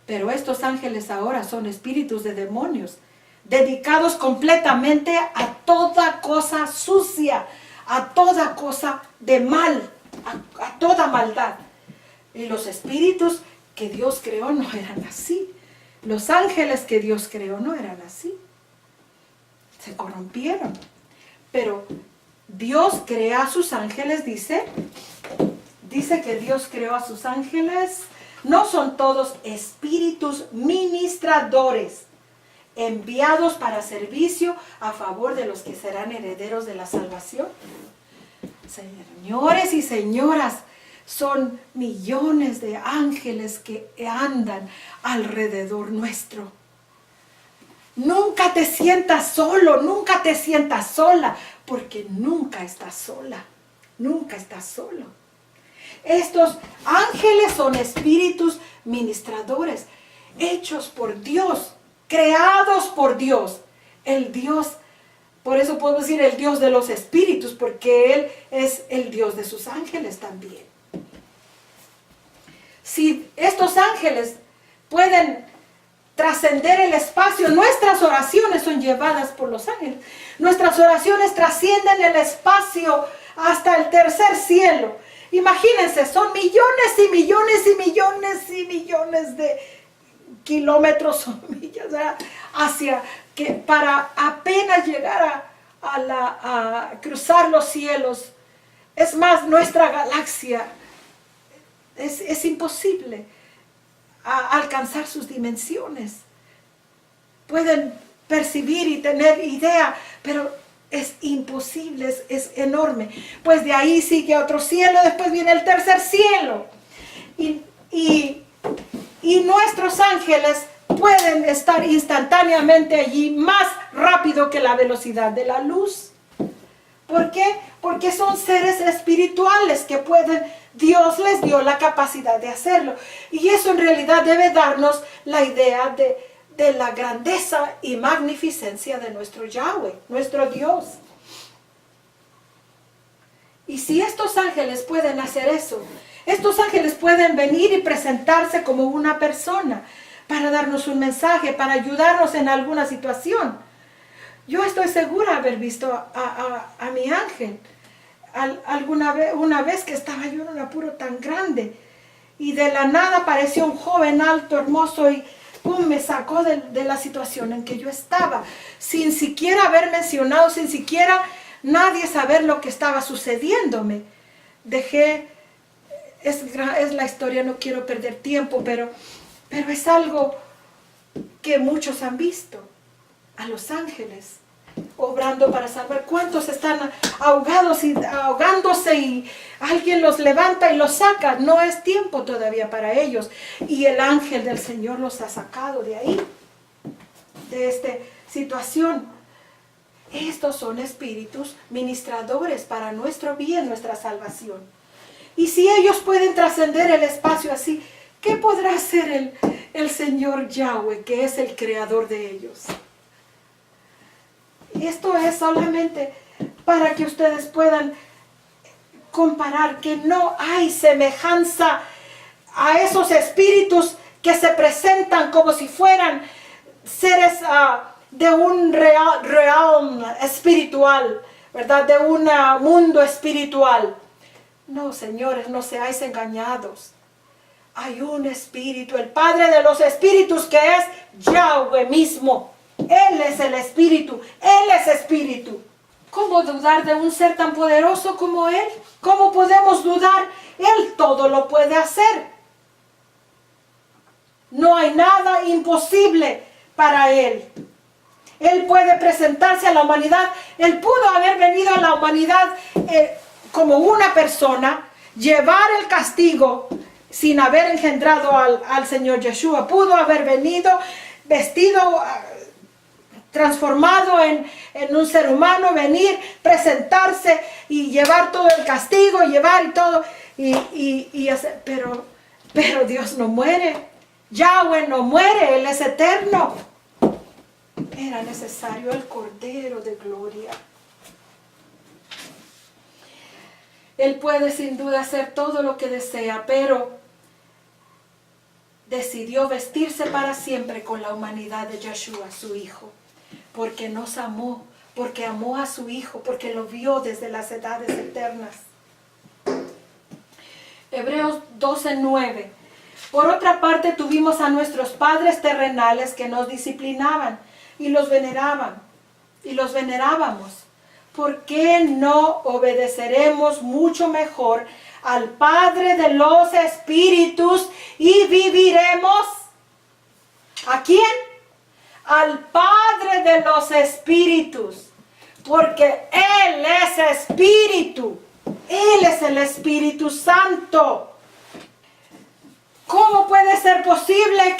Pero estos ángeles ahora son espíritus de demonios, dedicados completamente a toda cosa sucia, a toda cosa de mal, a toda maldad. Y los espíritus que Dios creó no eran así. Los ángeles que Dios creó no eran así. Se corrompieron. Pero Dios crea a sus ángeles, dice que Dios creó a sus ángeles. No son todos espíritus ministradores, enviados para servicio a favor de los que serán herederos de la salvación. Señores y señoras, son millones de ángeles que andan alrededor nuestro. Nunca te sientas solo, nunca te sientas sola, porque nunca estás sola, nunca estás solo. Estos ángeles son espíritus ministradores, hechos por Dios, creados por Dios. El Dios, por eso podemos decir el Dios de los espíritus, porque Él es el Dios de sus ángeles también. Si estos ángeles pueden trascender el espacio, nuestras oraciones son llevadas por los ángeles. Nuestras oraciones trascienden el espacio hasta el tercer cielo. Imagínense, son millones y millones y millones y millones de kilómetros o millas, ¿verdad? Para apenas llegar a cruzar los cielos. Es más, nuestra galaxia es imposible alcanzar sus dimensiones. Pueden percibir y tener idea, pero es imposible, es enorme. Pues de ahí sigue otro cielo, después viene el tercer cielo. Y nuestros ángeles pueden estar instantáneamente allí más rápido que la velocidad de la luz. ¿Por qué? Porque son seres espirituales que Dios les dio la capacidad de hacerlo. Y eso en realidad debe darnos la idea de la grandeza y magnificencia de nuestro Yahweh, nuestro Dios. Y si estos ángeles pueden hacer eso, estos ángeles pueden venir y presentarse como una persona para darnos un mensaje, para ayudarnos en alguna situación. Yo estoy segura de haber visto a mi ángel una vez que estaba yo en un apuro tan grande y de la nada apareció un joven alto, hermoso y me sacó de la situación en que yo estaba, sin siquiera haber mencionado, sin siquiera nadie saber lo que estaba sucediéndome. Es la historia, no quiero perder tiempo, pero es algo que muchos han visto, a los ángeles obrando para salvar. ¿Cuántos están ahogándose y alguien los levanta y los saca? No es tiempo todavía para ellos. Y el ángel del Señor los ha sacado de ahí, de esta situación. Estos son espíritus ministradores para nuestro bien, nuestra salvación. Y si ellos pueden trascender el espacio así, ¿qué podrá hacer el Señor Yahweh, que es el creador de ellos? Esto es solamente para que ustedes puedan comparar que no hay semejanza a esos espíritus que se presentan como si fueran seres de un realm espiritual, ¿verdad? De un mundo espiritual. No, señores, no seáis engañados. Hay un espíritu, el Padre de los espíritus, que es Yahweh mismo. Él es el espíritu, Él es espíritu. ¿Cómo dudar de un ser tan poderoso como Él? ¿Cómo podemos dudar? Él todo lo puede hacer. No hay nada imposible para Él. Él puede presentarse a la humanidad. Él pudo haber venido a la humanidad como una persona, llevar el castigo sin haber engendrado al Señor Yeshua. Pudo haber venido vestido, transformado en un ser humano, venir, presentarse y llevar todo el castigo, llevar y todo, y hacer, pero Dios no muere. Yahweh no muere, Él es eterno. Era necesario el Cordero de Gloria. Él puede sin duda hacer todo lo que desea, pero decidió vestirse para siempre con la humanidad de Yeshua, su Hijo, porque nos amó, porque amó a su Hijo, porque lo vio desde las edades eternas. Hebreos 12:9. Por otra parte, tuvimos a nuestros padres terrenales que nos disciplinaban y los veneraban y los venerábamos. ¿Por qué no obedeceremos mucho mejor al Padre de los Espíritus y viviremos? ¿A quién? Al Padre de los Espíritus, porque Él es Espíritu. Él es el Espíritu Santo. ¿Cómo puede ser posible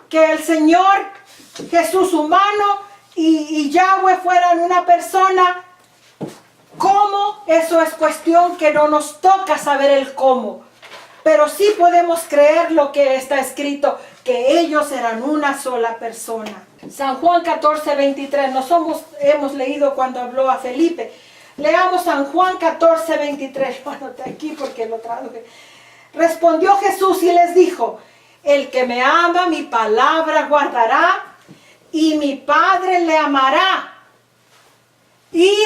que el Señor Jesús humano y Yahweh fueran una persona? ¿Cómo? Eso es cuestión que no nos toca saber el cómo. Pero sí podemos creer lo que está escrito, que ellos eran una sola persona. San Juan 14:23, hemos leído cuando habló a Felipe. Leamos San Juan 14:23. Lo anoté aquí porque lo traduje. Respondió Jesús y les dijo: el que me ama, mi palabra guardará, y mi Padre le amará. Y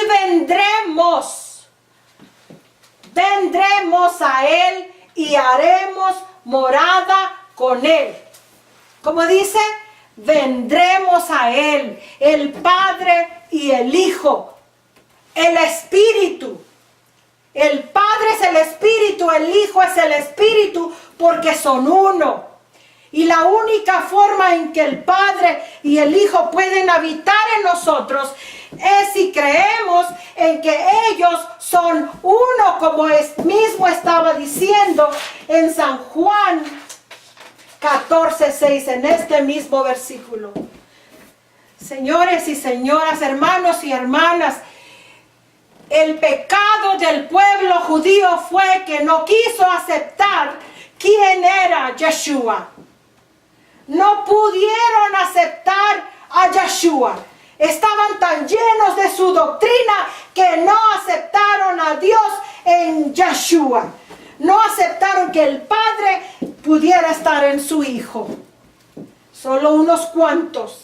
vendremos a Él y haremos morada con Él. ¿Cómo dice? Vendremos a Él, el Padre y el Hijo, el Espíritu. El Padre es el Espíritu, el Hijo es el Espíritu, porque son uno. Y la única forma en que el Padre y el Hijo pueden habitar en nosotros es si creemos en que ellos son uno, como mismo estaba diciendo en San Juan 14:6, en este mismo versículo. Señores y señoras, hermanos y hermanas, el pecado del pueblo judío fue que no quiso aceptar quién era Yeshua. No pudieron aceptar a Yeshua. Estaban tan llenos de su doctrina que no aceptaron a Dios en Yeshua. No aceptaron que el Padre pudiera estar en su Hijo. Solo unos cuantos.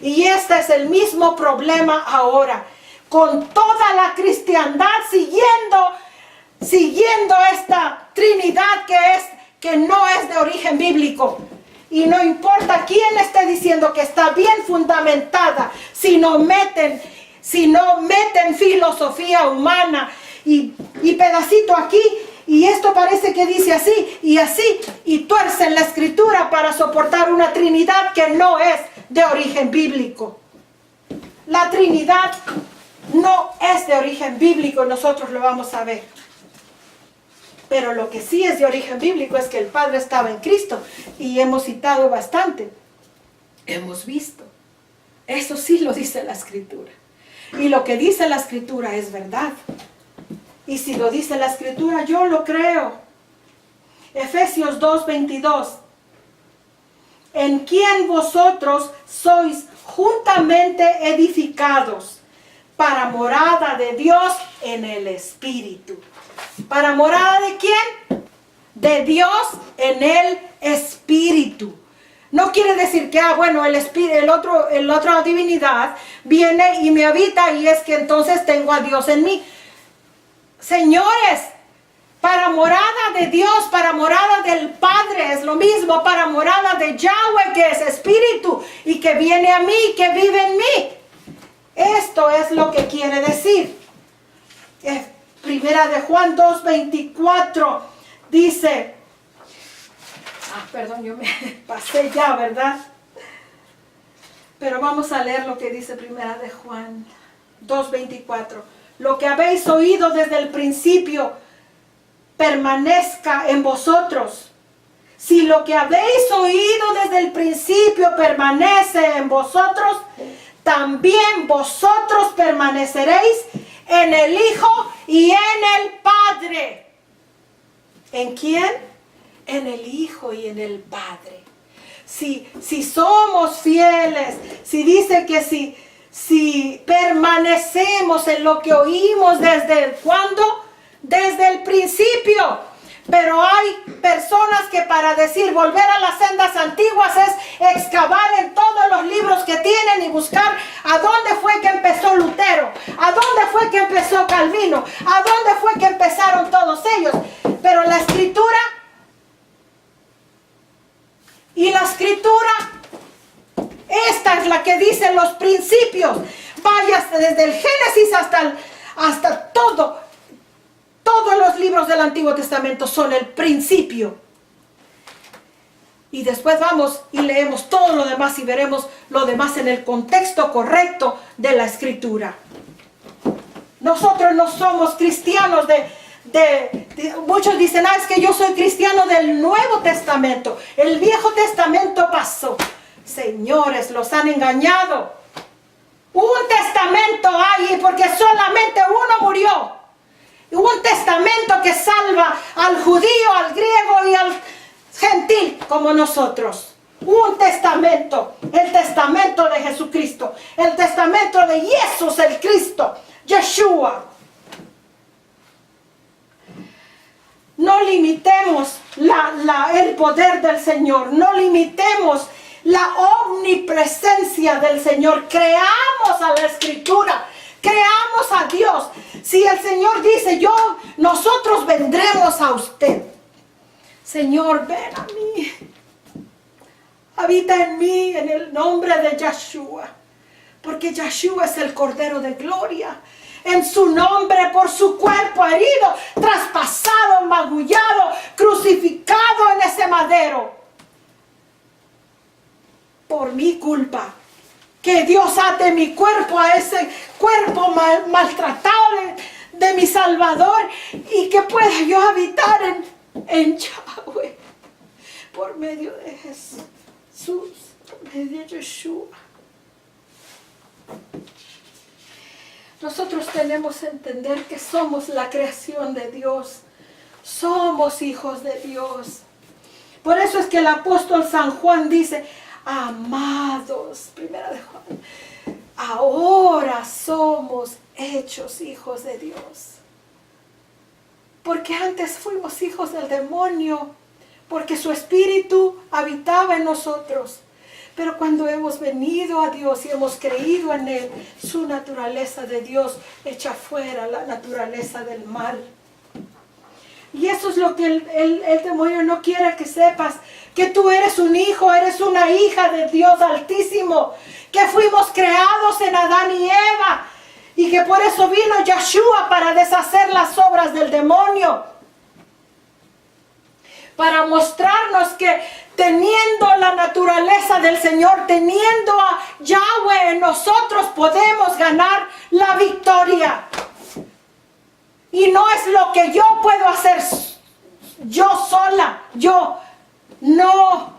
Y este es el mismo problema ahora. Con toda la cristiandad siguiendo esta Trinidad que no es de origen bíblico. Y no importa quién esté diciendo que está bien fundamentada, si no meten filosofía humana y pedacito aquí, y esto parece que dice así, y tuercen la escritura para soportar una Trinidad que no es de origen bíblico. La Trinidad no es de origen bíblico, nosotros lo vamos a ver. Pero lo que sí es de origen bíblico es que el Padre estaba en Cristo, y hemos citado bastante, hemos visto. Eso sí lo dice la Escritura. Y lo que dice la Escritura es verdad. Y si lo dice la Escritura, yo lo creo. Efesios 2:22. En quien vosotros sois juntamente edificados para morada de Dios en el Espíritu. ¿Para morada de quién? De Dios en el Espíritu. No quiere decir que, el otra divinidad viene y me habita y es que entonces tengo a Dios en mí. Señores, para morada de Dios, para morada del Padre es lo mismo, para morada de Yahweh, que es Espíritu y que viene a mí, que vive en mí. Esto es lo que quiere decir. Primera de Juan 2:24 dice, yo me pasé ya, ¿verdad? Pero vamos a leer lo que dice Primera de Juan 2:24. Lo que habéis oído desde el principio permanezca en vosotros. Si lo que habéis oído desde el principio permanece en vosotros, también vosotros permaneceréis en el Hijo y en el Padre. ¿En quién? En el Hijo y en el Padre. Si somos fieles, si dice que si permanecemos en lo que oímos ¿cuándo? Desde el principio. Pero hay personas que para decir volver a las sendas antiguas es excavar en todos los libros que tienen y buscar a dónde fue que empezó Lutero, a dónde fue que empezó Calvino, a dónde fue que empezaron todos ellos. Pero la Escritura es la que dice los principios. Vaya desde el Génesis hasta todo. Todos los libros del Antiguo Testamento son el principio. Y después vamos y leemos todo lo demás y veremos lo demás en el contexto correcto de la Escritura. Nosotros no somos cristianos muchos dicen, es que yo soy cristiano del Nuevo Testamento. El Viejo Testamento pasó. Señores, los han engañado. Un testamento hay porque solamente uno murió. Un testamento que salva al judío, al griego y al gentil como nosotros. Un testamento, el testamento de Jesucristo, el testamento de Jesús el Cristo, Yeshua. No limitemos el poder del Señor, no limitemos la omnipresencia del Señor. Creamos a la Escritura, creamos a Dios. Si el Señor dice, nosotros vendremos a usted. Señor, ven a mí. Habita en mí en el nombre de Yeshua. Porque Yeshua es el Cordero de Gloria. En su nombre, por su cuerpo herido, traspasado, magullado, crucificado en ese madero. Por mi culpa. Que Dios ate mi cuerpo a ese cuerpo maltratado de mi Salvador. Y que pueda yo habitar en Yahweh. Por medio de Jesús. Por medio de Yeshua. Nosotros tenemos que entender que somos la creación de Dios. Somos hijos de Dios. Por eso es que el apóstol San Juan dice, amados, primera de Juan, ahora somos hechos hijos de Dios. Porque antes fuimos hijos del demonio, porque su espíritu habitaba en nosotros. Pero cuando hemos venido a Dios y hemos creído en Él, su naturaleza de Dios echa fuera la naturaleza del mal. Y eso es lo que el demonio no quiere que sepas, que tú eres un hijo, eres una hija de Dios Altísimo, que fuimos creados en Adán y Eva, y que por eso vino Yeshua para deshacer las obras del demonio, para mostrarnos que teniendo la naturaleza del Señor, teniendo a Yahweh en nosotros, podemos ganar la victoria. Y no es lo que yo puedo hacer yo sola, no.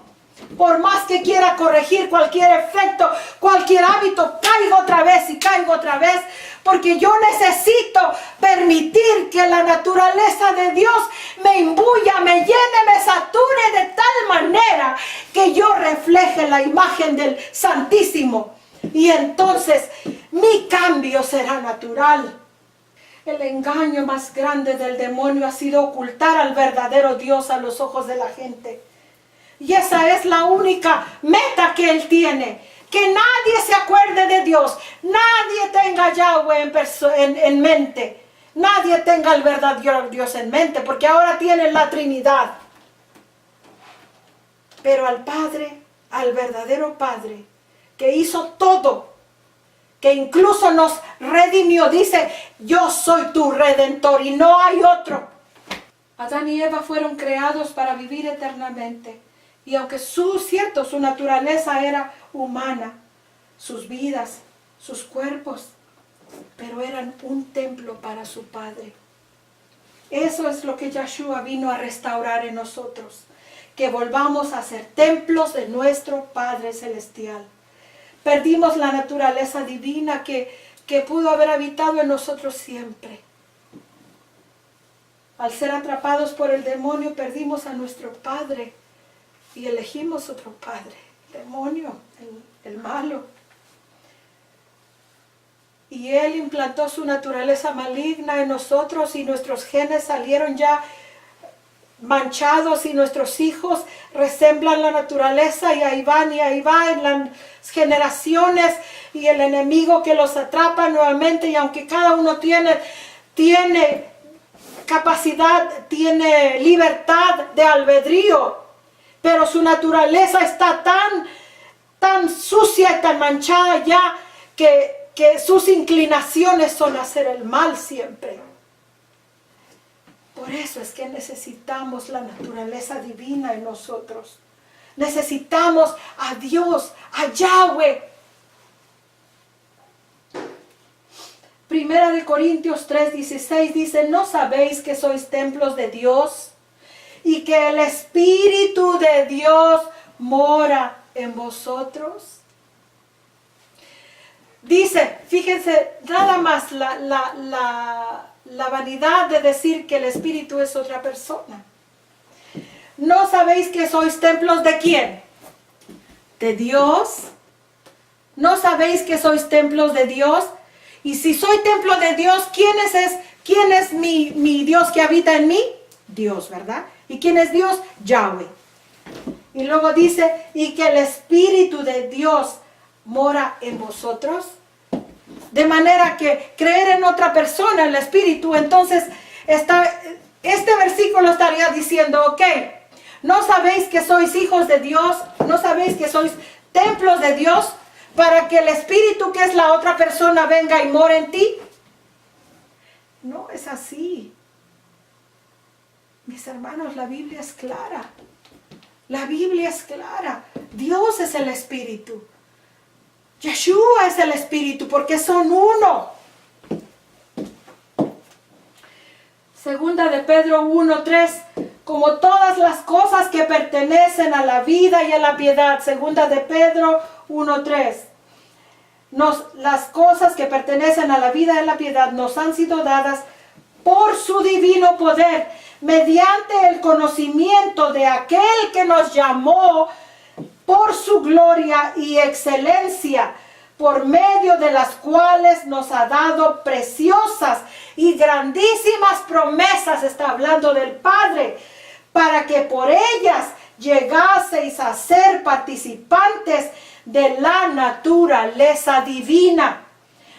Por más que quiera corregir cualquier efecto, cualquier hábito, caigo otra vez y caigo otra vez. Porque yo necesito permitir que la naturaleza de Dios me imbuya, me llene, me sature de tal manera que yo refleje la imagen del Santísimo. Y entonces mi cambio será natural. El engaño más grande del demonio ha sido ocultar al verdadero Dios a los ojos de la gente. Y esa es la única meta que él tiene. Que nadie se acuerde de Dios. Nadie tenga Yahweh en mente. Nadie tenga el verdadero Dios en mente. Porque ahora tienen la Trinidad. Pero al Padre, al verdadero Padre, que hizo todo, que incluso nos redimió, dice, yo soy tu Redentor y no hay otro. Adán y Eva fueron creados para vivir eternamente. Y aunque su naturaleza era humana, sus vidas, sus cuerpos, pero eran un templo para su Padre. Eso es lo que Yeshua vino a restaurar en nosotros. Que volvamos a ser templos de nuestro Padre Celestial. Perdimos la naturaleza divina que pudo haber habitado en nosotros siempre. Al ser atrapados por el demonio, perdimos a nuestro Padre. Y elegimos otro padre, el demonio, el malo. Y él implantó su naturaleza maligna en nosotros y nuestros genes salieron ya manchados y nuestros hijos resemblan la naturaleza y ahí va en las generaciones y el enemigo que los atrapa nuevamente. Y aunque cada uno tiene capacidad, tiene libertad de albedrío, pero su naturaleza está tan sucia tan manchada ya que sus inclinaciones son hacer el mal siempre. Por eso es que necesitamos la naturaleza divina en nosotros. Necesitamos a Dios, a Yahweh. Primera de Corintios 3:16 dice, ¿no sabéis que sois templos de Dios y que el Espíritu de Dios mora en vosotros? Dice, fíjense, nada más la vanidad de decir que el Espíritu es otra persona. ¿No sabéis que sois templos de quién? ¿De Dios? ¿No sabéis que sois templos de Dios? Y si soy templo de Dios, ¿quién es mi Dios que habita en mí? Dios, ¿verdad? ¿Y quién es Dios? Yahweh. Y luego dice, y que el Espíritu de Dios mora en vosotros. De manera que creer en otra persona, el Espíritu, entonces este versículo estaría diciendo, ok, ¿no sabéis que sois hijos de Dios? ¿No sabéis que sois templos de Dios? Para que el Espíritu, que es la otra persona, venga y more en ti. No es así. Mis hermanos, la Biblia es clara. La Biblia es clara. Dios es el Espíritu. Yeshua es el Espíritu, porque son uno. Segunda de Pedro 1:3, como todas las cosas que pertenecen a la vida y a la piedad. Segunda de Pedro 1:3. Las cosas que pertenecen a la vida y a la piedad nos han sido dadas por su divino poder, mediante el conocimiento de aquel que nos llamó por su gloria y excelencia, por medio de las cuales nos ha dado preciosas y grandísimas promesas, está hablando del Padre, para que por ellas llegaseis a ser participantes de la naturaleza divina,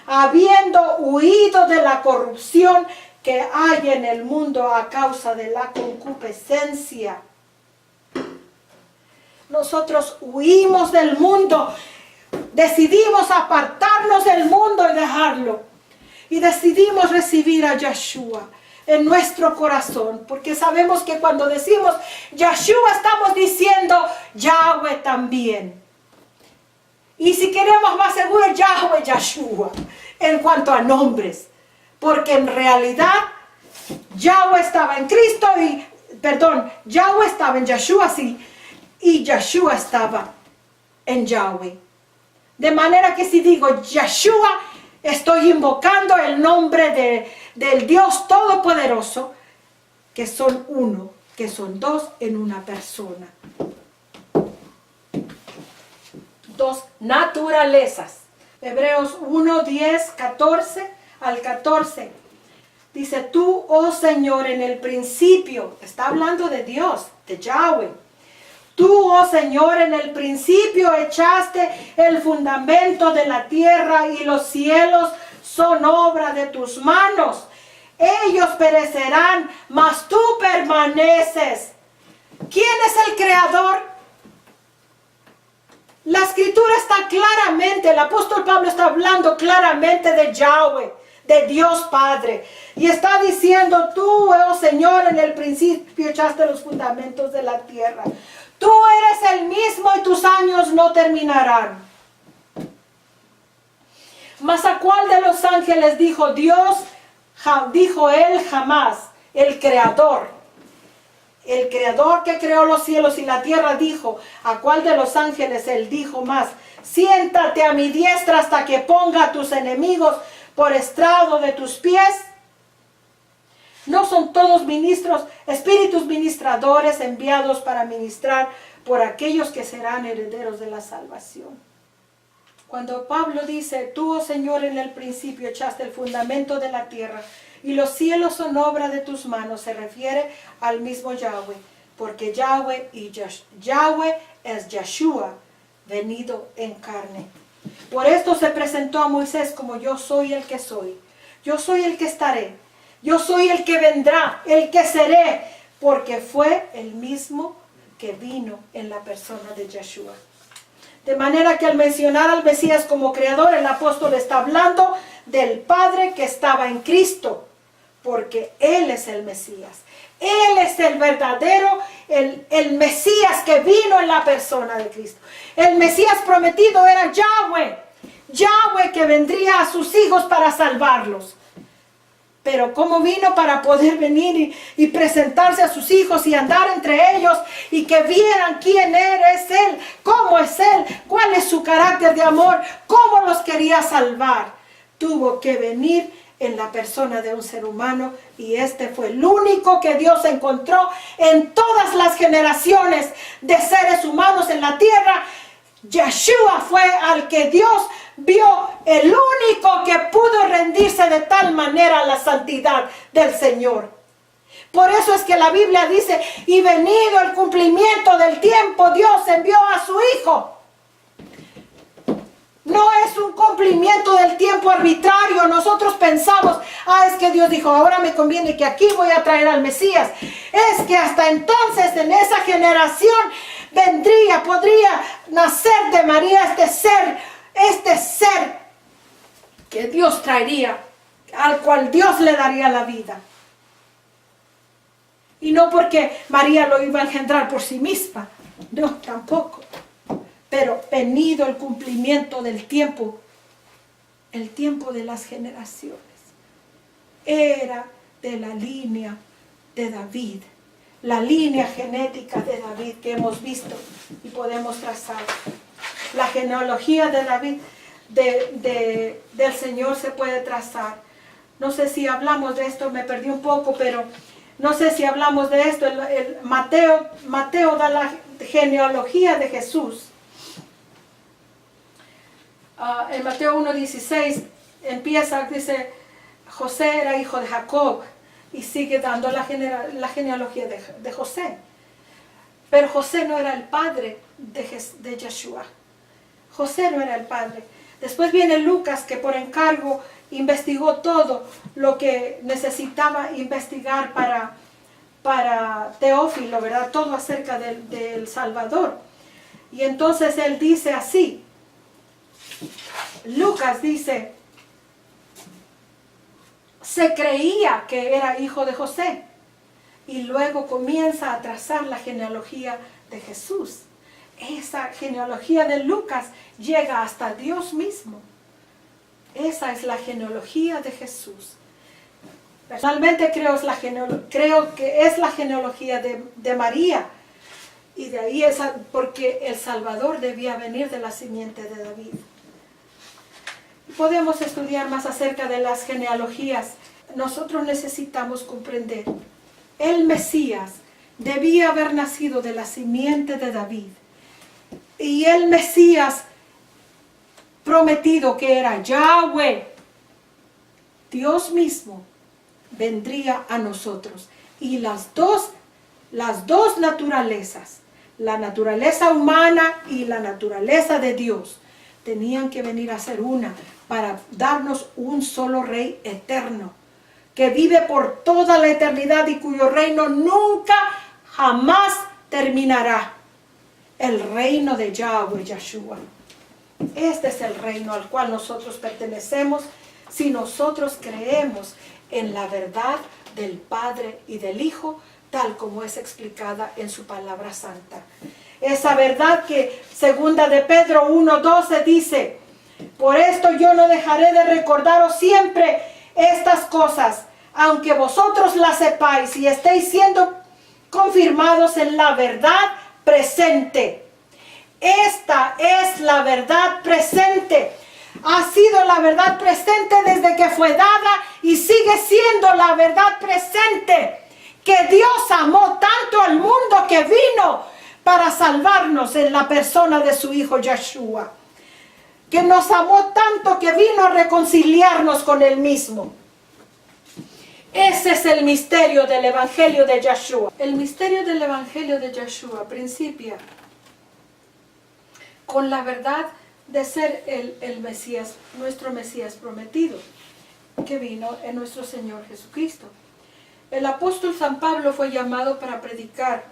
habiendo huido de la corrupción que hay en el mundo a causa de la concupiscencia. Nosotros huimos del mundo, decidimos apartarnos del mundo y dejarlo. Y decidimos recibir a Yeshua en nuestro corazón, porque sabemos que cuando decimos Yeshua estamos diciendo Yahweh también. Y si queremos más seguro, Yahweh, Yeshua, en cuanto a nombres. Porque en realidad, Yahweh estaba en Cristo Yahweh estaba en Yeshua, sí, y Yeshua estaba en Yahweh. De manera que si digo Yeshua, estoy invocando el nombre del Dios Todopoderoso, que son uno, que son dos en una persona. Dos naturalezas. Hebreos 1, 10, 14 al 14. Dice, tú, oh Señor, en el principio, está hablando de Dios, de Yahweh. Tú, oh Señor, en el principio echaste el fundamento de la tierra y los cielos son obra de tus manos. Ellos perecerán, mas tú permaneces. ¿Quién es el creador? La escritura está claramente, el apóstol Pablo está hablando claramente de Yahweh, de Dios Padre. Y está diciendo, tú, oh Señor, en el principio echaste los fundamentos de la tierra. Tú eres el mismo y tus años no terminarán. Mas ¿a cuál de los ángeles dijo Dios? Dijo él jamás, el creador. El creador que creó los cielos y la tierra dijo, ¿a cuál de los ángeles él dijo más? Siéntate a mi diestra hasta que ponga a tus enemigos por estrado de tus pies. ¿No son todos ministros, espíritus ministradores enviados para ministrar por aquellos que serán herederos de la salvación? Cuando Pablo dice, tú, oh Señor, en el principio echaste el fundamento de la tierra y los cielos son obra de tus manos, se refiere al mismo Yahweh, porque Yahweh es Yeshua, venido en carne. Por esto se presentó a Moisés como yo soy el que soy, yo soy el que estaré, yo soy el que vendrá, el que seré, porque fue el mismo que vino en la persona de Yeshua. De manera que al mencionar al Mesías como creador, el apóstol está hablando del Padre que estaba en Cristo, porque Él es el Mesías. Él es el verdadero, el Mesías que vino en la persona de Cristo. El Mesías prometido era Yahweh. Yahweh que vendría a sus hijos para salvarlos. Pero ¿cómo vino? Para poder venir y presentarse a sus hijos y andar entre ellos y que vieran quién es Él, cómo es Él, cuál es su carácter de amor, cómo los quería salvar. Tuvo que venir en la persona de un ser humano y este fue el único que Dios encontró en todas las generaciones de seres humanos en la tierra. Yeshua fue al que Dios vio, el único que pudo rendirse de tal manera a la santidad del Señor. Por eso es que la Biblia dice, y venido el cumplimiento del tiempo, Dios envió a su Hijo. No es un cumplimiento del tiempo arbitrario. Nosotros pensamos, es que Dios dijo, ahora me conviene que aquí voy a traer al Mesías. Es que hasta entonces en esa generación podría nacer de María este ser que Dios traería, al cual Dios le daría la vida. Y no porque María lo iba a engendrar por sí misma, no, tampoco. Pero venido el cumplimiento del tiempo, el tiempo de las generaciones, era de la línea de David, la línea genética de David que hemos visto y podemos trazar. La genealogía de David, del Señor se puede trazar. No sé si hablamos de esto, me perdí un poco, pero no sé si hablamos de esto. Mateo da la genealogía de Jesús. En Mateo 1:16 empieza, dice, José era hijo de Jacob, y sigue dando la genealogía de José. Pero José no era el padre de Yeshua. José no era el padre. Después viene Lucas, que por encargo investigó todo lo que necesitaba investigar para Teófilo, ¿verdad? Todo acerca del Salvador. Y entonces él dice así. Lucas dice, se creía que era hijo de José. Y luego comienza a trazar la genealogía de Jesús. Esa genealogía de Lucas llega hasta Dios mismo. Esa es la genealogía de Jesús. Personalmente creo que es la genealogía de María. Y de ahí porque el Salvador debía venir de la simiente de David. Podemos estudiar más acerca de las genealogías. Nosotros necesitamos comprender. El Mesías debía haber nacido de la simiente de David. Y el Mesías prometido, que era Yahweh, Dios mismo, vendría a nosotros. Y las dos naturalezas, la naturaleza humana y la naturaleza de Dios, tenían que venir a ser una para darnos un solo Rey eterno, que vive por toda la eternidad y cuyo reino nunca, jamás terminará. El reino de Yahweh, Yeshua. Este es el reino al cual nosotros pertenecemos si nosotros creemos en la verdad del Padre y del Hijo, tal como es explicada en su palabra santa. Esa verdad que segunda de Pedro 1:12 dice, por esto yo no dejaré de recordaros siempre estas cosas, aunque vosotros las sepáis y estéis siendo confirmados en la verdad presente. Esta es la verdad presente. Ha sido la verdad presente desde que fue dada y sigue siendo la verdad presente. Que Dios amó tanto al mundo que vino para salvarnos en la persona de su Hijo Yeshua. Que nos amó tanto que vino a reconciliarnos con Él mismo. Ese es el misterio del Evangelio de Yeshua. El misterio del Evangelio de Yeshua principia con la verdad de ser el Mesías, nuestro Mesías prometido, que vino en nuestro Señor Jesucristo. El apóstol San Pablo fue llamado para predicar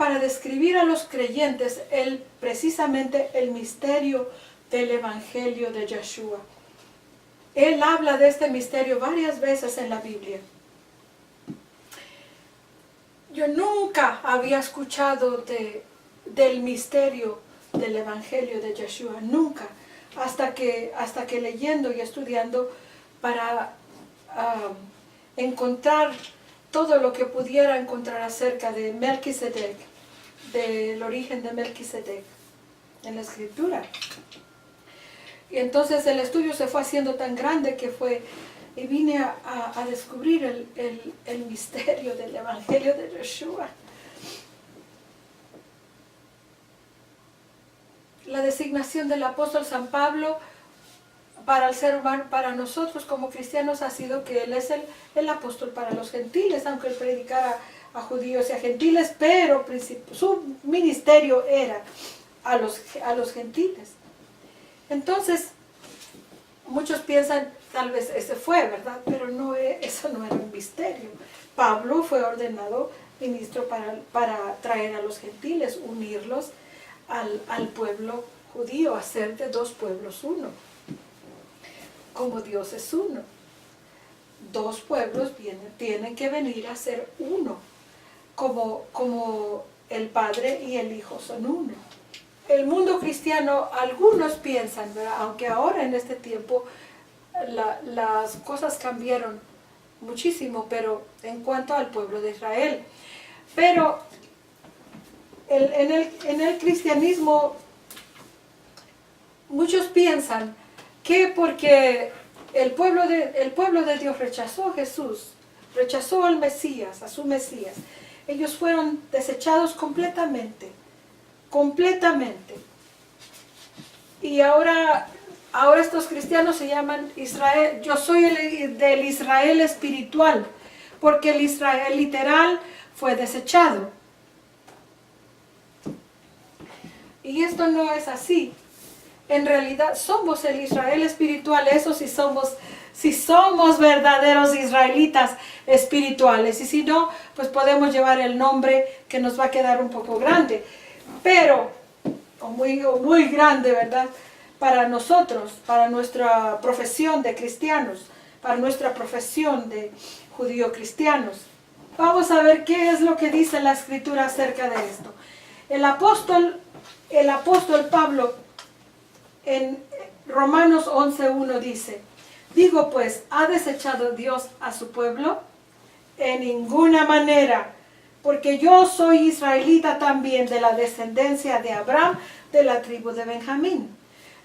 para describir a los creyentes precisamente el misterio del Evangelio de Yeshua. Él habla de este misterio varias veces en la Biblia. Yo nunca había escuchado del misterio del Evangelio de Yeshua, nunca, hasta que leyendo y estudiando para encontrar todo lo que pudiera encontrar acerca de Melquisedec, del origen de Melquisedec en la Escritura. Y entonces el estudio se fue haciendo tan grande y vine a descubrir el misterio del Evangelio de Yeshua. La designación del apóstol San Pablo para el ser humano, para nosotros como cristianos, ha sido que él es el apóstol para los gentiles, aunque él predicara a judíos y a gentiles, pero su ministerio era a los gentiles. Entonces, muchos piensan, tal vez ese fue, ¿verdad? Pero eso no era un misterio. Pablo fue ordenado ministro para traer a los gentiles, unirlos al pueblo judío, hacer de dos pueblos uno. Como Dios es uno. Dos pueblos tienen que venir a ser uno, como el Padre y el Hijo son uno. El mundo cristiano, algunos piensan, ¿verdad? Aunque ahora en este tiempo las cosas cambiaron muchísimo, pero en cuanto al pueblo de Israel. Pero en el cristianismo muchos piensan que porque el pueblo de Dios rechazó a Jesús, rechazó al Mesías, a su Mesías, ellos fueron desechados completamente. Y ahora estos cristianos se llaman Israel. Yo soy del Israel espiritual, porque el Israel literal fue desechado. Y esto no es así. En realidad somos el Israel espiritual, eso si somos verdaderos israelitas espirituales. Y si no, pues podemos llevar el nombre que nos va a quedar un poco grande. Pero, o muy grande, ¿verdad? Para nosotros, para nuestra profesión de cristianos, para nuestra profesión de judío-cristianos. Vamos a ver qué es lo que dice la Escritura acerca de esto. El apóstol Pablo en Romanos 11:1 dice: digo pues, ¿ha desechado Dios a su pueblo? En ninguna manera, porque yo soy israelita también, de la descendencia de Abraham, de la tribu de Benjamín.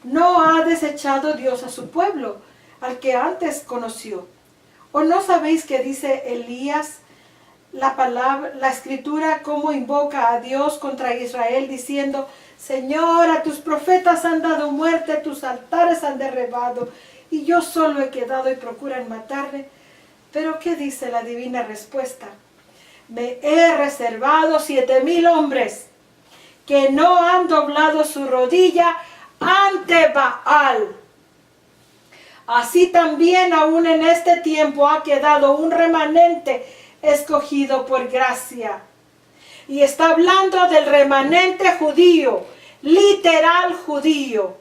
No ha desechado Dios a su pueblo, al que antes conoció. ¿O no sabéis que dice Elías, la Escritura, cómo invoca a Dios contra Israel, diciendo: Señor, a tus profetas han dado muerte, tus altares han derribado, y yo solo he quedado y procuran matarme? Pero ¿qué dice la divina respuesta? Me he reservado 7,000 hombres que no han doblado su rodilla ante Baal. Así también aún en este tiempo ha quedado un remanente escogido por gracia. Y está hablando del remanente judío, literal judío.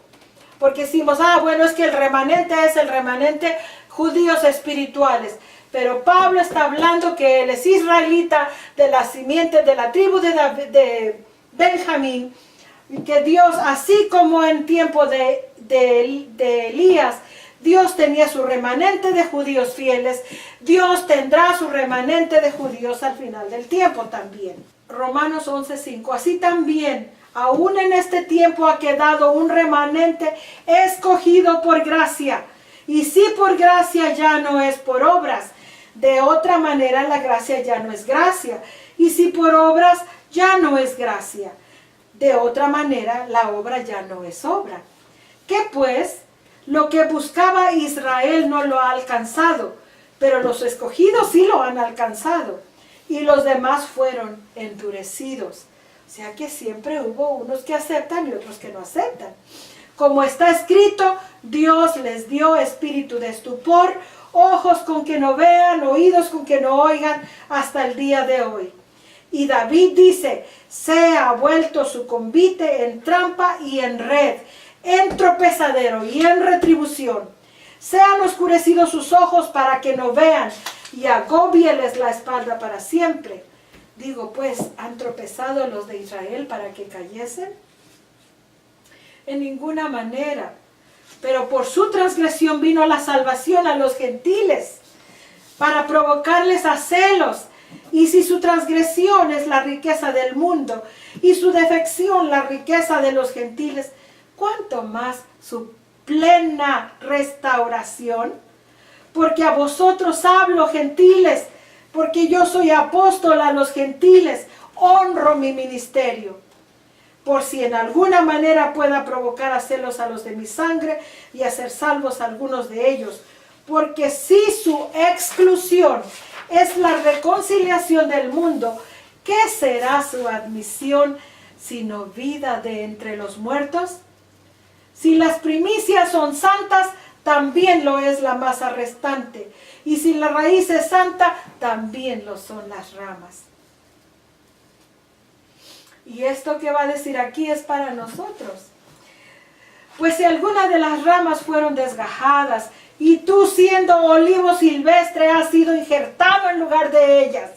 Porque decimos, bueno, es que el remanente es el remanente judíos espirituales. Pero Pablo está hablando que él es israelita, de la simiente de la tribu de Benjamín. Y que Dios, así como en tiempo de Elías, Dios tenía su remanente de judíos fieles, Dios tendrá su remanente de judíos al final del tiempo también. Romanos 11:5. Así también, aún en este tiempo ha quedado un remanente escogido por gracia. Y si por gracia, ya no es por obras. De otra manera, la gracia ya no es gracia. Y si por obras, ya no es gracia. De otra manera, la obra ya no es obra. ¿Qué pues? Lo que buscaba Israel no lo ha alcanzado, pero los escogidos sí lo han alcanzado, y los demás fueron endurecidos. O sea que siempre hubo unos que aceptan y otros que no aceptan. Como está escrito, Dios les dio espíritu de estupor, ojos con que no vean, oídos con que no oigan, hasta el día de hoy. Y David dice, se ha vuelto su convite en trampa y en red, en tropezadero y en retribución. Se han oscurecido sus ojos para que no vean, y agóbieles la espalda para siempre. Digo, pues, ¿han tropezado los de Israel para que cayesen? En ninguna manera. Pero por su transgresión vino la salvación a los gentiles, para provocarles a celos. Y si su transgresión es la riqueza del mundo, y su defección la riqueza de los gentiles, ¿cuánto más su plena restauración? Porque a vosotros hablo, gentiles, porque yo soy apóstol a los gentiles, honro mi ministerio. Por si en alguna manera pueda provocar a celos a los de mi sangre y hacer salvos a algunos de ellos. Porque si su exclusión es la reconciliación del mundo, ¿qué será su admisión sino vida de entre los muertos? Si las primicias son santas, también lo es la masa restante. Y si la raíz es santa, también lo son las ramas. Y esto que va a decir aquí es para nosotros. Pues si alguna de las ramas fueron desgajadas, y tú siendo olivo silvestre has sido injertado en lugar de ellas,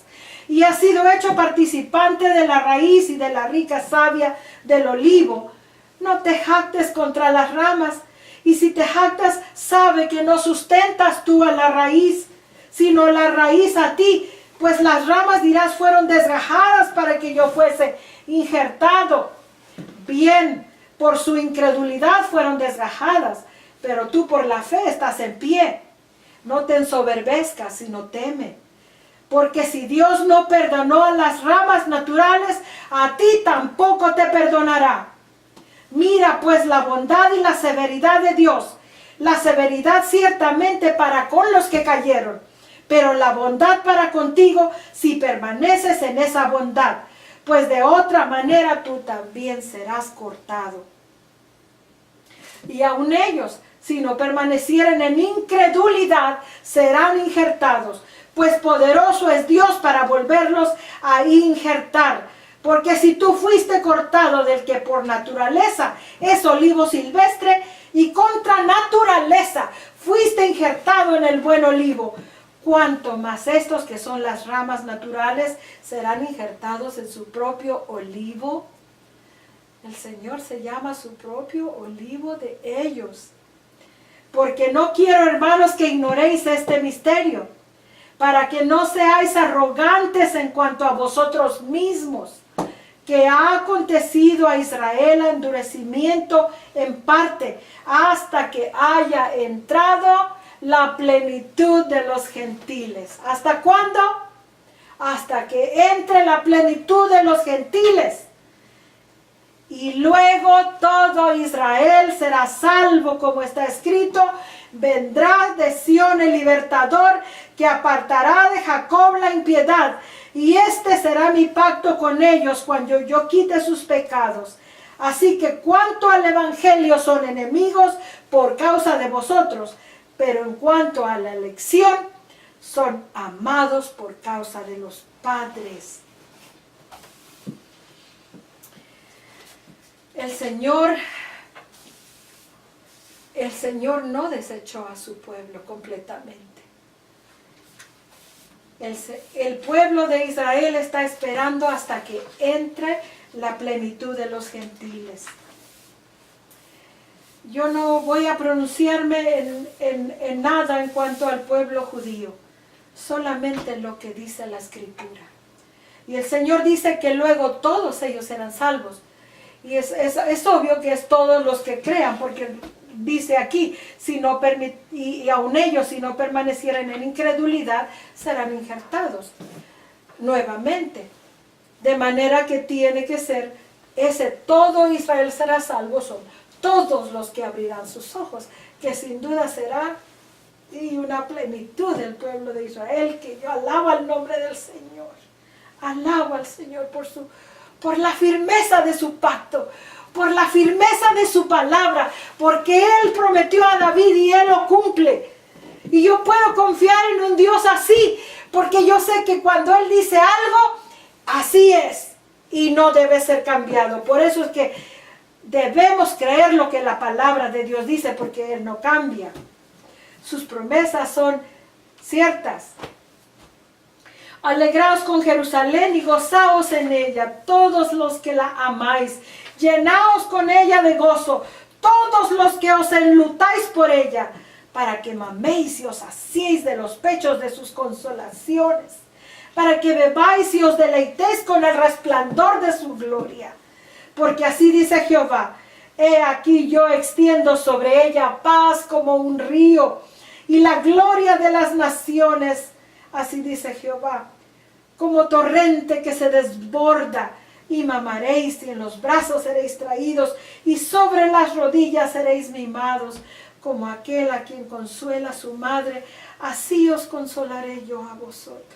y has sido hecho participante de la raíz y de la rica savia del olivo, no te jactes contra las ramas, y si te jactas, sabe que no sustentas tú a la raíz, sino la raíz a ti, pues las ramas dirás fueron desgajadas para que yo fuese injertado. Bien, por su incredulidad fueron desgajadas, pero tú por la fe estás en pie. No te ensoberbezcas, sino teme. Porque si Dios no perdonó a las ramas naturales, a ti tampoco te perdonará. Mira pues la bondad y la severidad de Dios. La severidad ciertamente para con los que cayeron, pero la bondad para contigo si permaneces en esa bondad, pues de otra manera tú también serás cortado. Y aun ellos, si no permanecieren en incredulidad, serán injertados, pues poderoso es Dios para volverlos a injertar. Porque si tú fuiste cortado del que por naturaleza es olivo silvestre, y contra naturaleza fuiste injertado en el buen olivo, cuanto más estos que son las ramas naturales serán injertados en su propio olivo. El Señor se llama su propio olivo de ellos. Porque no quiero, hermanos, que ignoréis este misterio, para que no seáis arrogantes en cuanto a vosotros mismos, que ha acontecido a Israel endurecimiento en parte, hasta que haya entrado la plenitud de los gentiles. ¿Hasta cuándo? Hasta que entre la plenitud de los gentiles. Y luego todo Israel será salvo, como está escrito: vendrá de Sión el libertador, que apartará de Jacob la impiedad. Y este será mi pacto con ellos cuando yo quite sus pecados. Así que cuanto al evangelio son enemigos por causa de vosotros, pero en cuanto a la elección son amados por causa de los padres. El Señor no desechó a su pueblo completamente. El pueblo de Israel está esperando hasta que entre la plenitud de los gentiles. Yo no voy a pronunciarme en nada en cuanto al pueblo judío, solamente lo que dice la Escritura. Y el Señor dice que luego todos ellos serán salvos. Y es obvio que es todos los que crean, porque dice aquí, y aun ellos, si no permanecieran en incredulidad, serán injertados nuevamente. De manera que tiene que ser ese todo Israel será salvo, son todos los que abrirán sus ojos, que sin duda será y una plenitud del pueblo de Israel, que yo alabo al nombre del Señor. Alabo al Señor por la firmeza de su pacto, por la firmeza de su palabra, porque Él prometió a David y Él lo cumple. Y yo puedo confiar en un Dios así, porque yo sé que cuando Él dice algo, Así es y no debe ser cambiado. Por eso es que debemos creer lo que la palabra de Dios dice, porque Él no cambia. Sus promesas son ciertas. Alegraos con Jerusalén y gozaos en ella, todos los que la amáis. Llenaos con ella de gozo, todos los que os enlutáis por ella, para que maméis y os saciéis de los pechos de sus consolaciones, para que bebáis y os deleitéis con el resplandor de su gloria. Porque así dice Jehová: he aquí yo extiendo sobre ella paz como un río, y la gloria de las naciones, así dice Jehová, como torrente que se desborda. Y mamaréis, y en los brazos seréis traídos, y sobre las rodillas seréis mimados, como aquel a quien consuela su madre, así os consolaré yo a vosotros.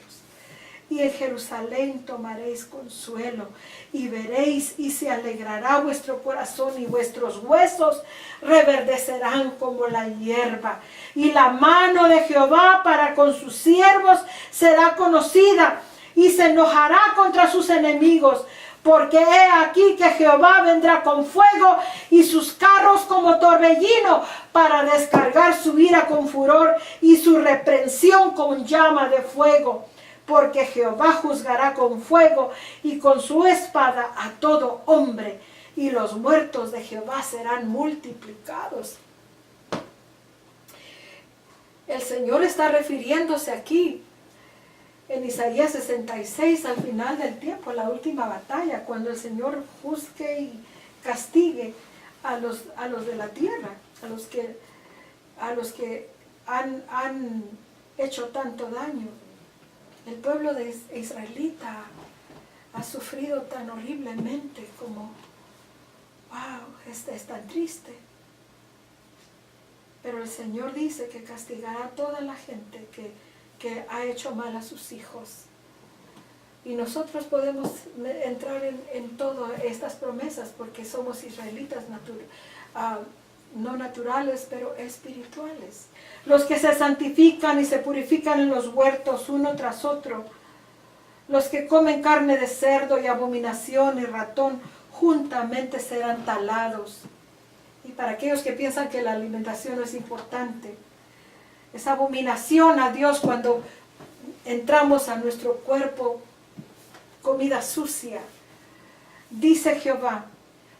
Y en Jerusalén tomaréis consuelo, y veréis, y se alegrará vuestro corazón, y vuestros huesos reverdecerán como la hierba. Y la mano de Jehová para con sus siervos será conocida, y se enojará contra sus enemigos. Porque he aquí que Jehová vendrá con fuego y sus carros como torbellino, para descargar su ira con furor y su reprensión con llama de fuego. Porque Jehová juzgará con fuego y con su espada a todo hombre, y los muertos de Jehová serán multiplicados. El Señor está refiriéndose aquí en Isaías 66, al final del tiempo, la última batalla, cuando el Señor juzgue y castigue a los de la tierra, a los que han hecho tanto daño. El pueblo de israelita ha sufrido tan horriblemente como, wow, es tan triste. Pero el Señor dice que castigará a toda la gente que ha hecho mal a sus hijos. Y nosotros podemos entrar en todas estas promesas porque somos israelitas no naturales, pero espirituales. Los que se santifican y se purifican en los huertos uno tras otro. Los que comen carne de cerdo y abominación y ratón juntamente serán talados. Y para aquellos que piensan que la alimentación no es importante, es abominación a Dios cuando entramos a nuestro cuerpo comida sucia. Dice Jehová: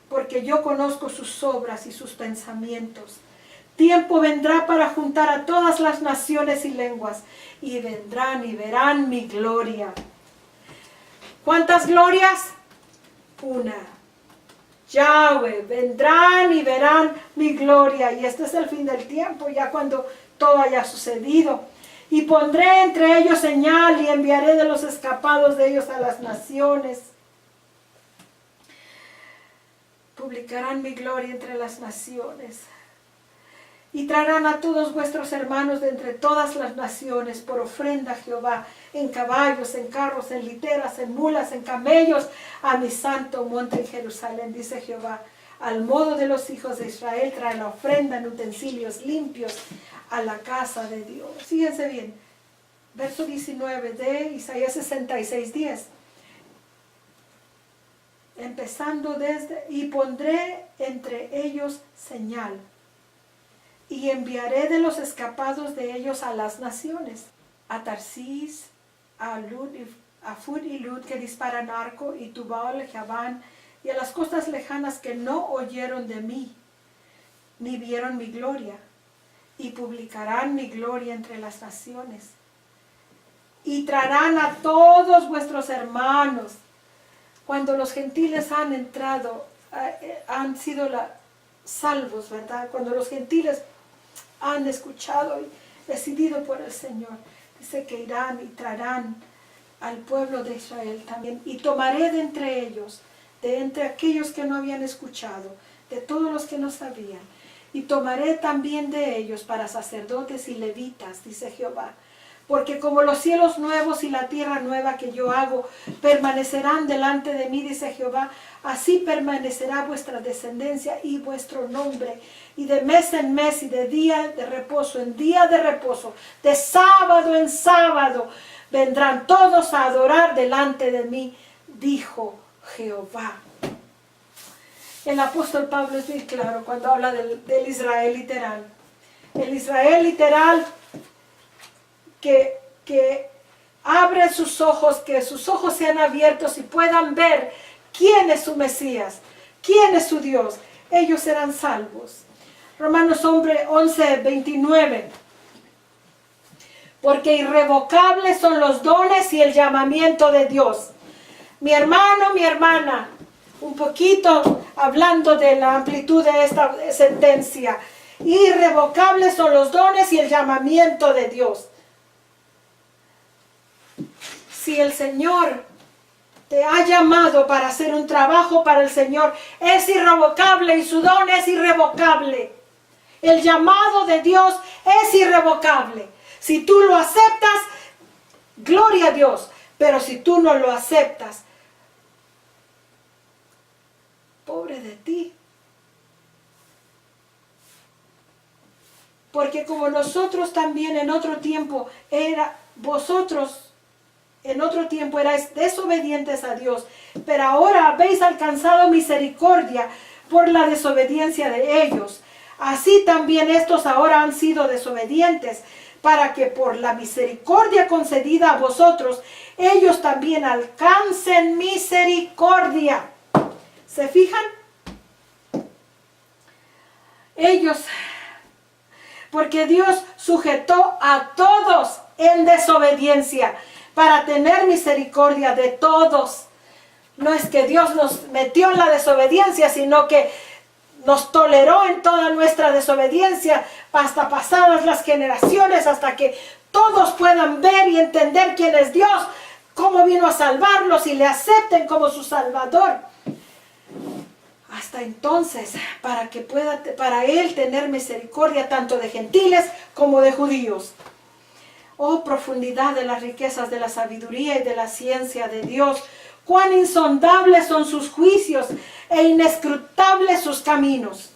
porque yo conozco sus obras y sus pensamientos. Tiempo vendrá para juntar a todas las naciones y lenguas, y vendrán y verán mi gloria. ¿Cuántas glorias? Una. Yahweh, vendrán y verán mi gloria. Y este es el fin del tiempo, ya cuando todo haya sucedido. Y pondré entre ellos señal, y enviaré de los escapados de ellos a las naciones. Publicarán mi gloria entre las naciones. Y traerán a todos vuestros hermanos de entre todas las naciones por ofrenda a Jehová, en caballos, en carros, en literas, en mulas, en camellos, a mi santo monte en Jerusalén, dice Jehová. Al modo de los hijos de Israel trae la ofrenda en utensilios limpios a la casa de Dios. Fíjense bien, verso 19 de Isaías 66, 10. Empezando desde: y pondré entre ellos señal, y enviaré de los escapados de ellos a las naciones, a Tarsis, a Fud y Lud, que disparan arco, y Tubal y Javán, y a las costas lejanas que no oyeron de mí, ni vieron mi gloria, y publicarán mi gloria entre las naciones. Y traerán a todos vuestros hermanos. Cuando los gentiles han entrado, han sido salvos, ¿verdad? Cuando los gentiles han escuchado y decidido por el Señor, dice que irán y traerán al pueblo de Israel también. Y tomaré de entre ellos, de entre aquellos que no habían escuchado, de todos los que no sabían, y tomaré también de ellos para sacerdotes y levitas, dice Jehová. Porque como los cielos nuevos y la tierra nueva que yo hago permanecerán delante de mí, dice Jehová, así permanecerá vuestra descendencia y vuestro nombre. Y de mes en mes y de día de reposo en día de reposo, de sábado en sábado, vendrán todos a adorar delante de mí, dijo Jehová. El apóstol Pablo es muy claro cuando habla del Israel literal. El Israel literal que abre sus ojos, que sus ojos sean abiertos y puedan ver quién es su Mesías, quién es su Dios. Ellos serán salvos. Romanos 11, 29. Porque irrevocables son los dones y el llamamiento de Dios. Mi hermano, mi hermana, un poquito hablando de la amplitud de esta sentencia. Irrevocables son los dones y el llamamiento de Dios. Si el Señor te ha llamado para hacer un trabajo para el Señor, es irrevocable y su don es irrevocable. El llamado de Dios es irrevocable. Si tú lo aceptas, gloria a Dios. Pero si tú no lo aceptas, pobre de ti. Porque como nosotros también en otro tiempo en otro tiempo erais desobedientes a Dios, pero ahora habéis alcanzado misericordia por la desobediencia de ellos. Así también estos ahora han sido desobedientes, para que por la misericordia concedida a vosotros, ellos también alcancen misericordia. ¿Se fijan? Ellos, porque Dios sujetó a todos en desobediencia, para tener misericordia de todos. No es que Dios nos metió en la desobediencia, sino que nos toleró en toda nuestra desobediencia, hasta pasadas las generaciones, hasta que todos puedan ver y entender quién es Dios, cómo vino a salvarlos y le acepten como su Salvador. Hasta entonces, para Él tener misericordia tanto de gentiles como de judíos. Oh, profundidad de las riquezas de la sabiduría y de la ciencia de Dios. Cuán insondables son sus juicios e inescrutables sus caminos.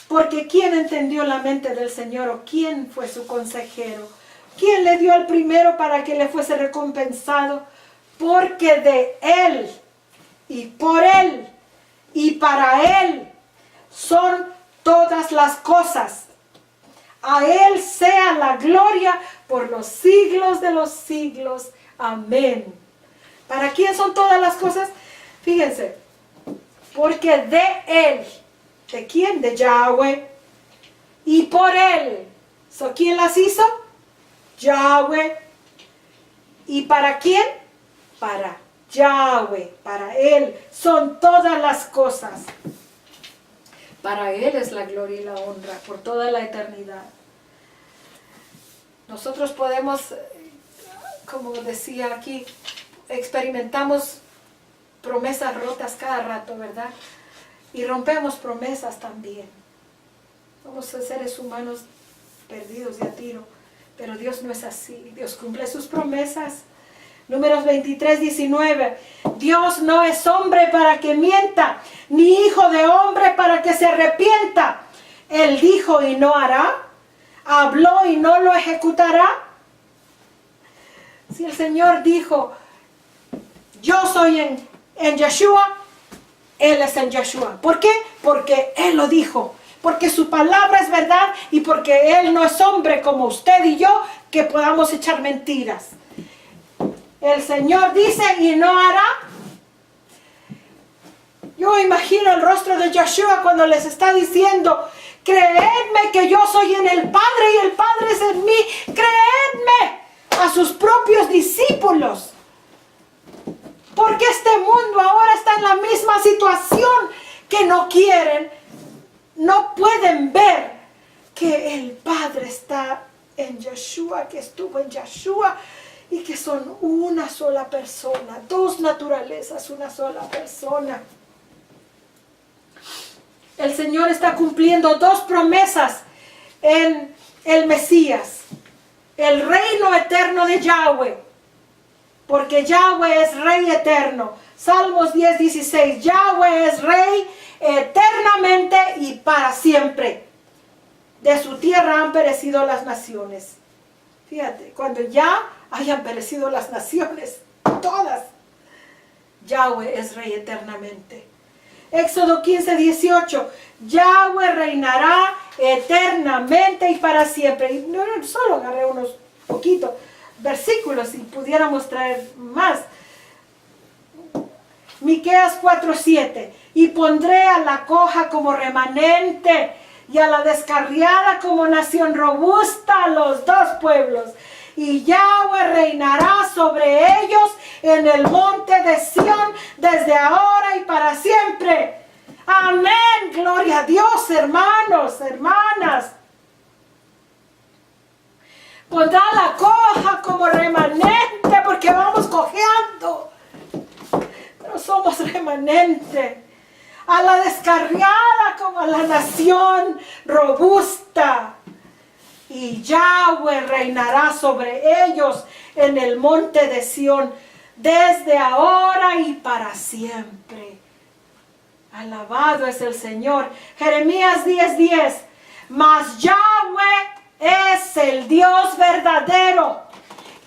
Porque ¿quién entendió la mente del Señor? ¿O quién fue su consejero? ¿Quién le dio al primero para que le fuese recompensado? Porque de Él y por Él y para Él son todas las cosas. A Él sea la gloria por los siglos de los siglos. Amén. ¿Para quién son todas las cosas? Fíjense. Porque de Él. ¿De quién? De Yahweh. Y por Él. ¿Quién las hizo? Yahweh. ¿Y para quién? Para Yahweh. Para Él son todas las cosas. Para Él es la gloria y la honra por toda la eternidad. Nosotros podemos, como decía aquí, experimentamos promesas rotas cada rato, ¿verdad? Y rompemos promesas también. Somos seres humanos perdidos de a tiro, pero Dios no es así. Dios cumple sus promesas. Números 23, 19. Dios no es hombre para que mienta, ni hijo de hombre para que se arrepienta. Él dijo y no hará, habló y no lo ejecutará. Si el Señor dijo, yo soy en Yeshua, Él es en Yeshua. ¿Por qué? Porque Él lo dijo. Porque su palabra es verdad y porque Él no es hombre como usted y yo que podamos echar mentiras. El Señor dice y no hará. Yo imagino el rostro de Yeshua cuando les está diciendo, creedme que yo soy en el Padre y el Padre es en mí. Creedme a sus propios discípulos. Porque este mundo ahora está en la misma situación que no quieren, no pueden ver que el Padre está en Yeshua, que estuvo en Yeshua y que son una sola persona, dos naturalezas, una sola persona. El Señor está cumpliendo dos promesas en el Mesías. El reino eterno de Yahweh, porque Yahweh es Rey eterno. Salmos 10, 16. Yahweh es Rey eternamente y para siempre. De su tierra han perecido las naciones. Fíjate, cuando ya hayan perecido las naciones, todas. Yahweh es rey eternamente. Éxodo 15:18. Yahweh reinará eternamente y para siempre. Y no, solo agarré unos poquitos versículos y pudiéramos traer más. Miqueas 4:7. Y pondré a la coja como remanente y a la descarriada como nación robusta, los dos pueblos. Y Yahweh reinará sobre ellos en el monte de Sión desde ahora y para siempre. Amén. Gloria a Dios, hermanos, hermanas. Pondrá la coja como remanente porque vamos cojeando. Pero somos remanente. A la descarriada como a la nación robusta. Y Yahweh reinará sobre ellos en el monte de Sión desde ahora y para siempre. Alabado es el Señor. Jeremías 10:10. Mas Yahweh es el Dios verdadero.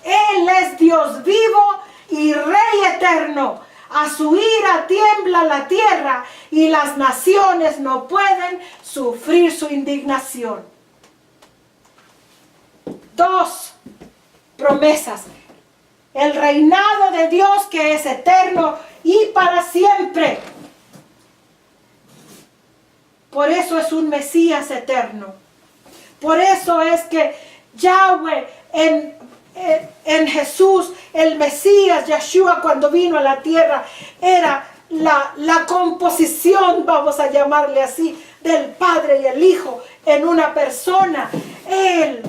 Él es Dios vivo y Rey eterno. A su ira tiembla la tierra y las naciones no pueden sufrir su indignación. Dos promesas. El reinado de Dios que es eterno y para siempre. Por eso es un Mesías eterno. Por eso es que Yahweh en Jesús, el Mesías, Yeshua, cuando vino a la tierra, era la composición, vamos a llamarle así, del Padre y el Hijo en una persona. Él.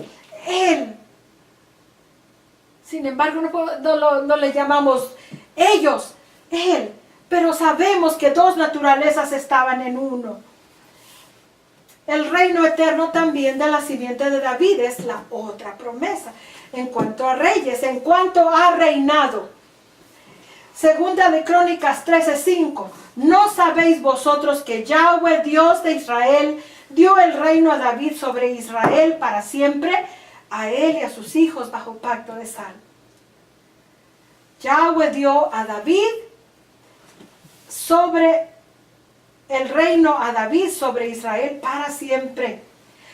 Sin embargo, no le llamamos ellos, Él. Pero sabemos que dos naturalezas estaban en uno. El reino eterno también de la simiente de David es la otra promesa. En cuanto a reyes, en cuanto a reinado. Segunda de Crónicas 13:5. ¿No sabéis vosotros que Yahweh, Dios de Israel, dio el reino a David sobre Israel para siempre? A él y a sus hijos bajo pacto de sal. Yahweh dio a David sobre el reino a David sobre Israel para siempre.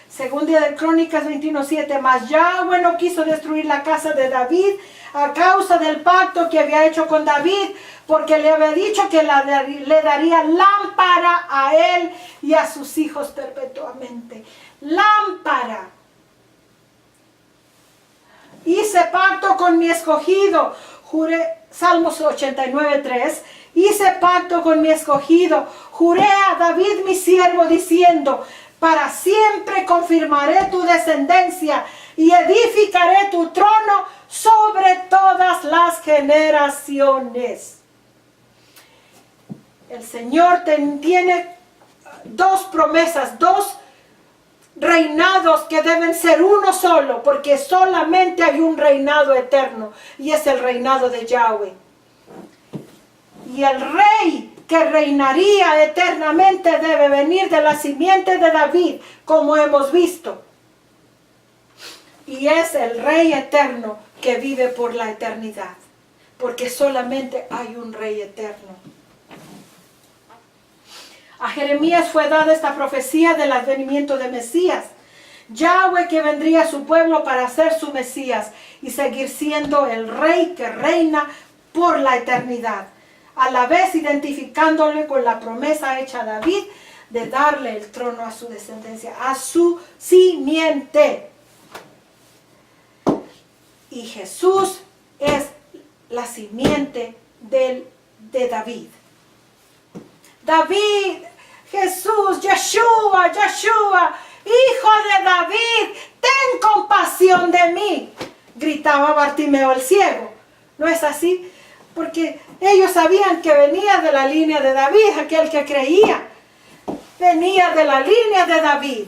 Segunda de Crónicas 21:7. Mas Yahweh no quiso destruir la casa de David a causa del pacto que había hecho con David, porque le había dicho que le daría lámpara a él y a sus hijos perpetuamente. Lámpara. Hice pacto con mi escogido. Juré, Salmos 89:3. Hice pacto con mi escogido. Juré a David mi siervo diciendo: para siempre confirmaré tu descendencia y edificaré tu trono sobre todas las generaciones. El Señor tiene dos promesas, dos reinados que deben ser uno solo, porque solamente hay un reinado eterno y es el reinado de Yahweh. Y el rey que reinaría eternamente debe venir de la simiente de David, como hemos visto. Y es el rey eterno que vive por la eternidad, porque solamente hay un rey eterno. A Jeremías fue dada esta profecía del advenimiento de Mesías. Yahweh que vendría a su pueblo para ser su Mesías y seguir siendo el rey que reina por la eternidad. A la vez identificándole con la promesa hecha a David de darle el trono a su descendencia, a su simiente. Y Jesús es la simiente de David. David, Jesús, Yeshua, hijo de David, ten compasión de mí, gritaba Bartimeo el ciego. ¿No es así? Porque ellos sabían que venía de la línea de David, aquel que creía. Venía de la línea de David.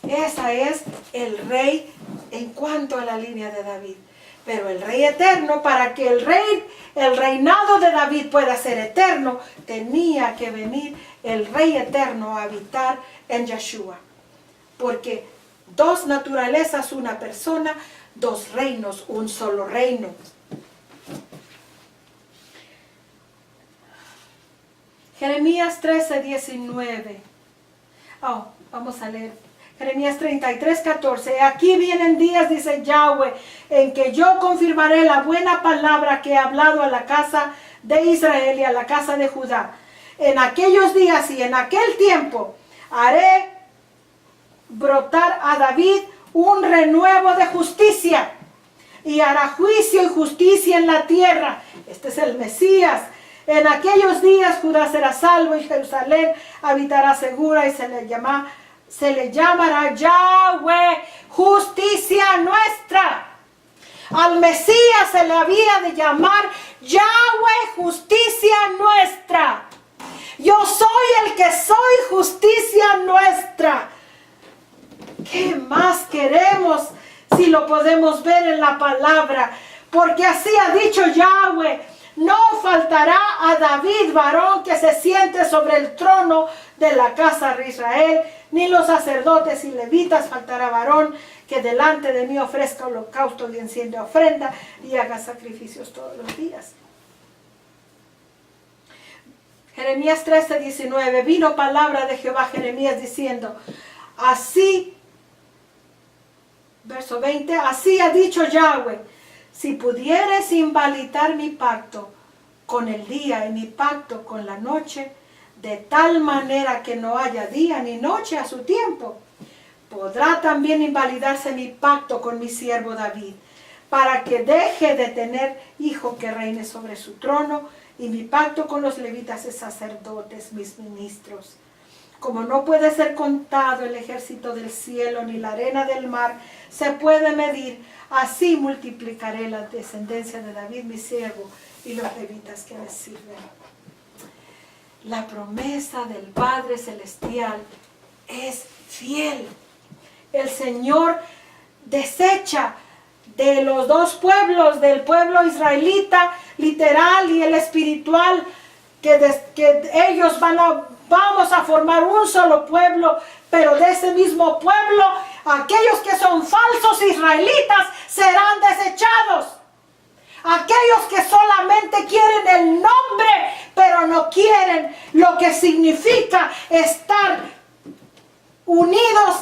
Esa es el rey en cuanto a la línea de David. Pero el rey eterno, para que el reinado de David pueda ser eterno, tenía que venir el rey eterno a habitar en Yeshua. Porque dos naturalezas, una persona, dos reinos, un solo reino. Jeremías 13:19. Vamos a leer. Jeremías 33:14. Aquí vienen días, dice Yahweh, en que yo confirmaré la buena palabra que he hablado a la casa de Israel y a la casa de Judá. En aquellos días y en aquel tiempo haré brotar a David un renuevo de justicia y hará juicio y justicia en la tierra. Este es el Mesías. En aquellos días Judá será salvo y Jerusalén habitará segura y se le llamará Yahweh, justicia nuestra. Al Mesías se le había de llamar Yahweh, justicia nuestra. Yo soy el que soy, justicia nuestra. ¿Qué más queremos si lo podemos ver en la palabra? Porque así ha dicho Yahweh: no faltará a David varón que se siente sobre el trono de la casa de Israel, ni los sacerdotes y levitas faltará varón que delante de mí ofrezca holocausto y encienda ofrenda y haga sacrificios todos los días. Jeremías 13:19. Vino palabra de Jehová a Jeremías diciendo, así, verso 20, así ha dicho Yahweh: si pudieres invalidar mi pacto con el día y mi pacto con la noche, de tal manera que no haya día ni noche a su tiempo, podrá también invalidarse mi pacto con mi siervo David, para que deje de tener hijo que reine sobre su trono, y mi pacto con los levitas y sacerdotes, mis ministros. Como no puede ser contado el ejército del cielo, ni la arena del mar se puede medir, así multiplicaré la descendencia de David, mi siervo, y los levitas que le sirven. La promesa del Padre Celestial es fiel. El Señor desecha de los dos pueblos, del pueblo israelita literal y el espiritual, que ellos vamos a formar un solo pueblo, pero de ese mismo pueblo, aquellos que son falsos israelitas serán desechados. Aquellos que solamente quieren el nombre, pero no quieren lo que significa estar unidos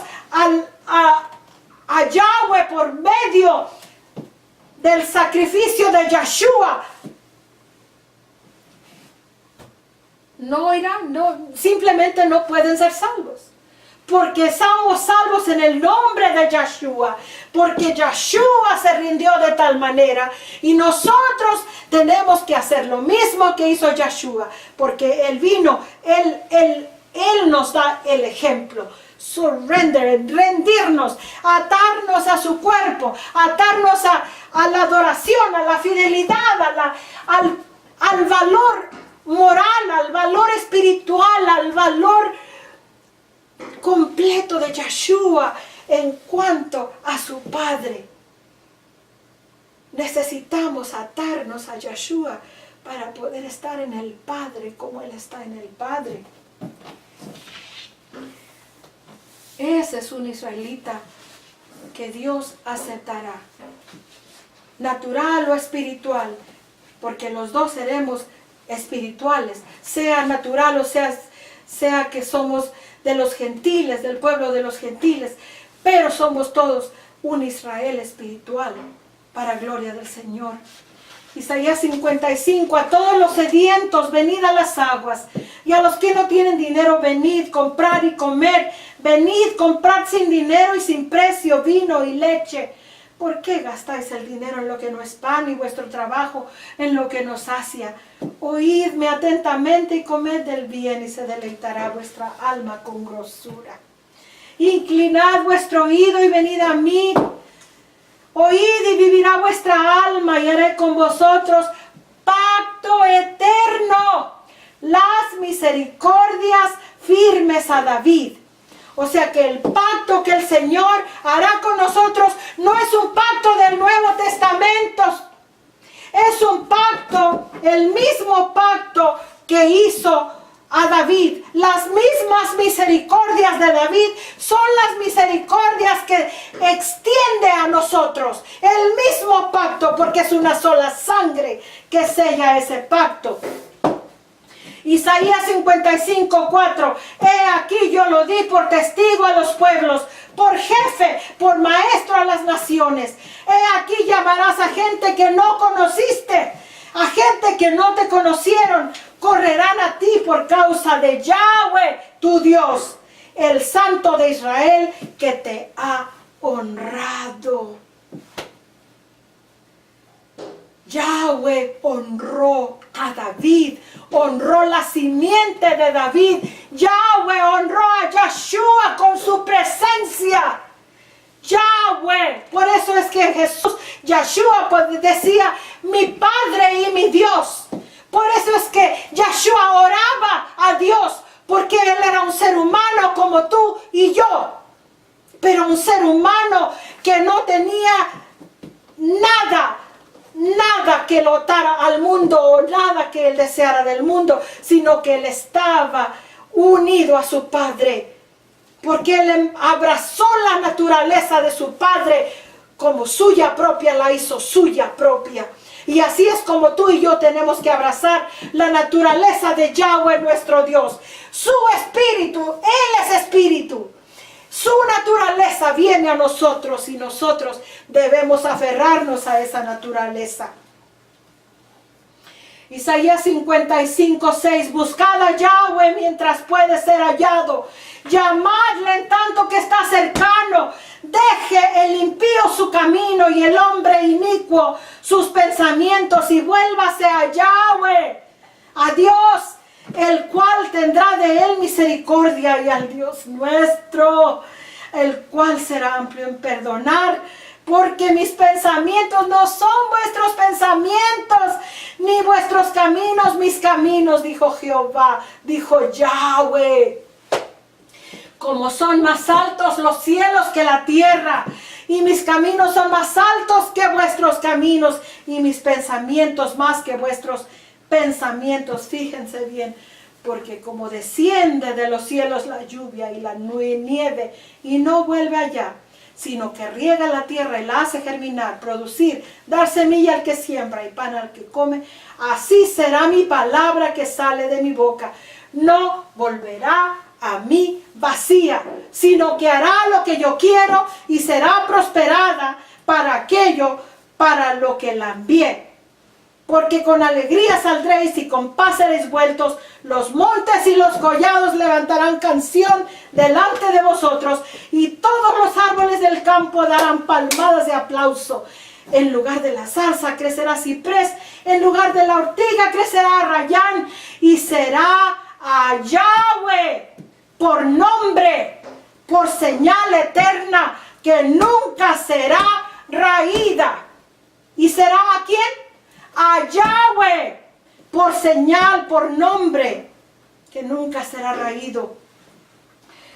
a Yahweh por medio del sacrificio de Yeshua. Simplemente no pueden ser salvos. Porque somos salvos en el nombre de Yeshua. Porque Yeshua se rindió de tal manera. Y nosotros tenemos que hacer lo mismo que hizo Yeshua. Porque Él vino, Él nos da el ejemplo. Surrender, rendirnos, atarnos a su cuerpo, atarnos a la adoración, a la fidelidad, al valor moral, al valor espiritual, al valor completo de Yeshua en cuanto a su Padre. Necesitamos atarnos a Yeshua para poder estar en el Padre como Él está en el Padre. Ese es un israelita que Dios aceptará, natural o espiritual, porque los dos seremos espirituales, sea natural o sea que somos de los gentiles, del pueblo de los gentiles, pero somos todos un Israel espiritual, para gloria del Señor. Isaías 55, a todos los sedientos, venid a las aguas, y a los que no tienen dinero, venid, comprad y comer, venid, comprad sin dinero y sin precio vino y leche. ¿Por qué gastáis el dinero en lo que no es pan y vuestro trabajo en lo que no sacia? Oídme atentamente y comed del bien, y se deleitará vuestra alma con grosura. Inclinad vuestro oído y venid a mí. Oíd y vivirá vuestra alma, y haré con vosotros pacto eterno, las misericordias firmes a David. O sea que el pacto que el Señor hará con nosotros no es un pacto del Nuevo Testamento. Es un pacto, el mismo pacto que hizo a David. Las mismas misericordias de David son las misericordias que extiende a nosotros. El mismo pacto, porque es una sola sangre que sella ese pacto. Isaías 55:4. He aquí yo lo di por testigo a los pueblos, por jefe, por maestro a las naciones. He aquí llamarás a gente que no conociste, a gente que no te conocieron. Correrán a ti por causa de Yahweh, tu Dios, el Santo de Israel, que te ha honrado. Yahweh honró a David, honró la simiente de David. Yahweh honró a Yeshua con su presencia. Yahweh, por eso es que Jesús, Yeshua decía, mi Padre y mi Dios. Por eso es que Yeshua oraba a Dios, porque Él era un ser humano como tú y yo. Pero un ser humano que no tenía nada que lo atara al mundo o nada que él deseara del mundo, sino que él estaba unido a su Padre, porque él abrazó la naturaleza de su Padre como suya propia, la hizo suya propia. Y así es como tú y yo tenemos que abrazar la naturaleza de Yahweh nuestro Dios. Su espíritu, Él es espíritu. Su naturaleza viene a nosotros y nosotros debemos aferrarnos a esa naturaleza. Isaías 55:6. Buscad a Yahweh mientras puede ser hallado. Llamadle en tanto que está cercano. Deje el impío su camino y el hombre inicuo sus pensamientos y vuélvase a Yahweh, a Dios, el cual tendrá de él misericordia, y al Dios nuestro, el cual será amplio en perdonar, porque mis pensamientos no son vuestros pensamientos, ni vuestros caminos mis caminos, dijo Jehová, dijo Yahweh. Como son más altos los cielos que la tierra, y mis caminos son más altos que vuestros caminos, y mis pensamientos más que vuestros pensamientos. Fíjense bien, porque como desciende de los cielos la lluvia y la nieve, y no vuelve allá, sino que riega la tierra y la hace germinar, producir, dar semilla al que siembra y pan al que come, así será mi palabra que sale de mi boca. No volverá a mí vacía, sino que hará lo que yo quiero y será prosperada para aquello para lo que la envié. Porque con alegría saldréis y con paz seréis vueltos. Los montes y los collados levantarán canción delante de vosotros, y todos los árboles del campo darán palmadas de aplauso. En lugar de la zarza crecerá ciprés, en lugar de la ortiga crecerá arrayán, y será a Yahweh por nombre, por señal eterna, que nunca será raída. ¿Y será a quién? A Yahweh, por señal, por nombre, que nunca será raído.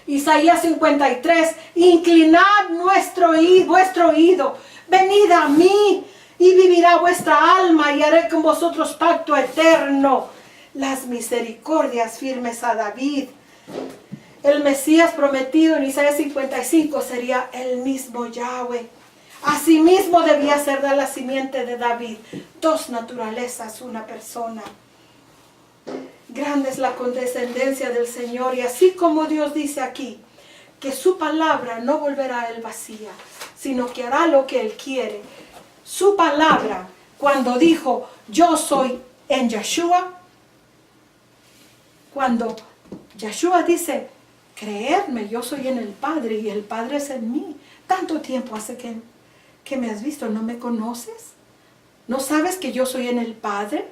Isaías 53, inclinad vuestro oído, venid a mí, y vivirá vuestra alma, y haré con vosotros pacto eterno, las misericordias firmes a David. El Mesías prometido en Isaías 55 sería el mismo Yahweh. Asimismo debía ser de la simiente de David. Dos naturalezas, una persona. Grande es la condescendencia del Señor, y así como Dios dice aquí, que su palabra no volverá a él vacía, sino que hará lo que él quiere. Su palabra, cuando dijo, yo soy en Yeshua, cuando Yeshua dice, creedme, yo soy en el Padre y el Padre es en mí. Tanto tiempo hace que me has visto, ¿no me conoces? ¿No sabes que yo soy en el Padre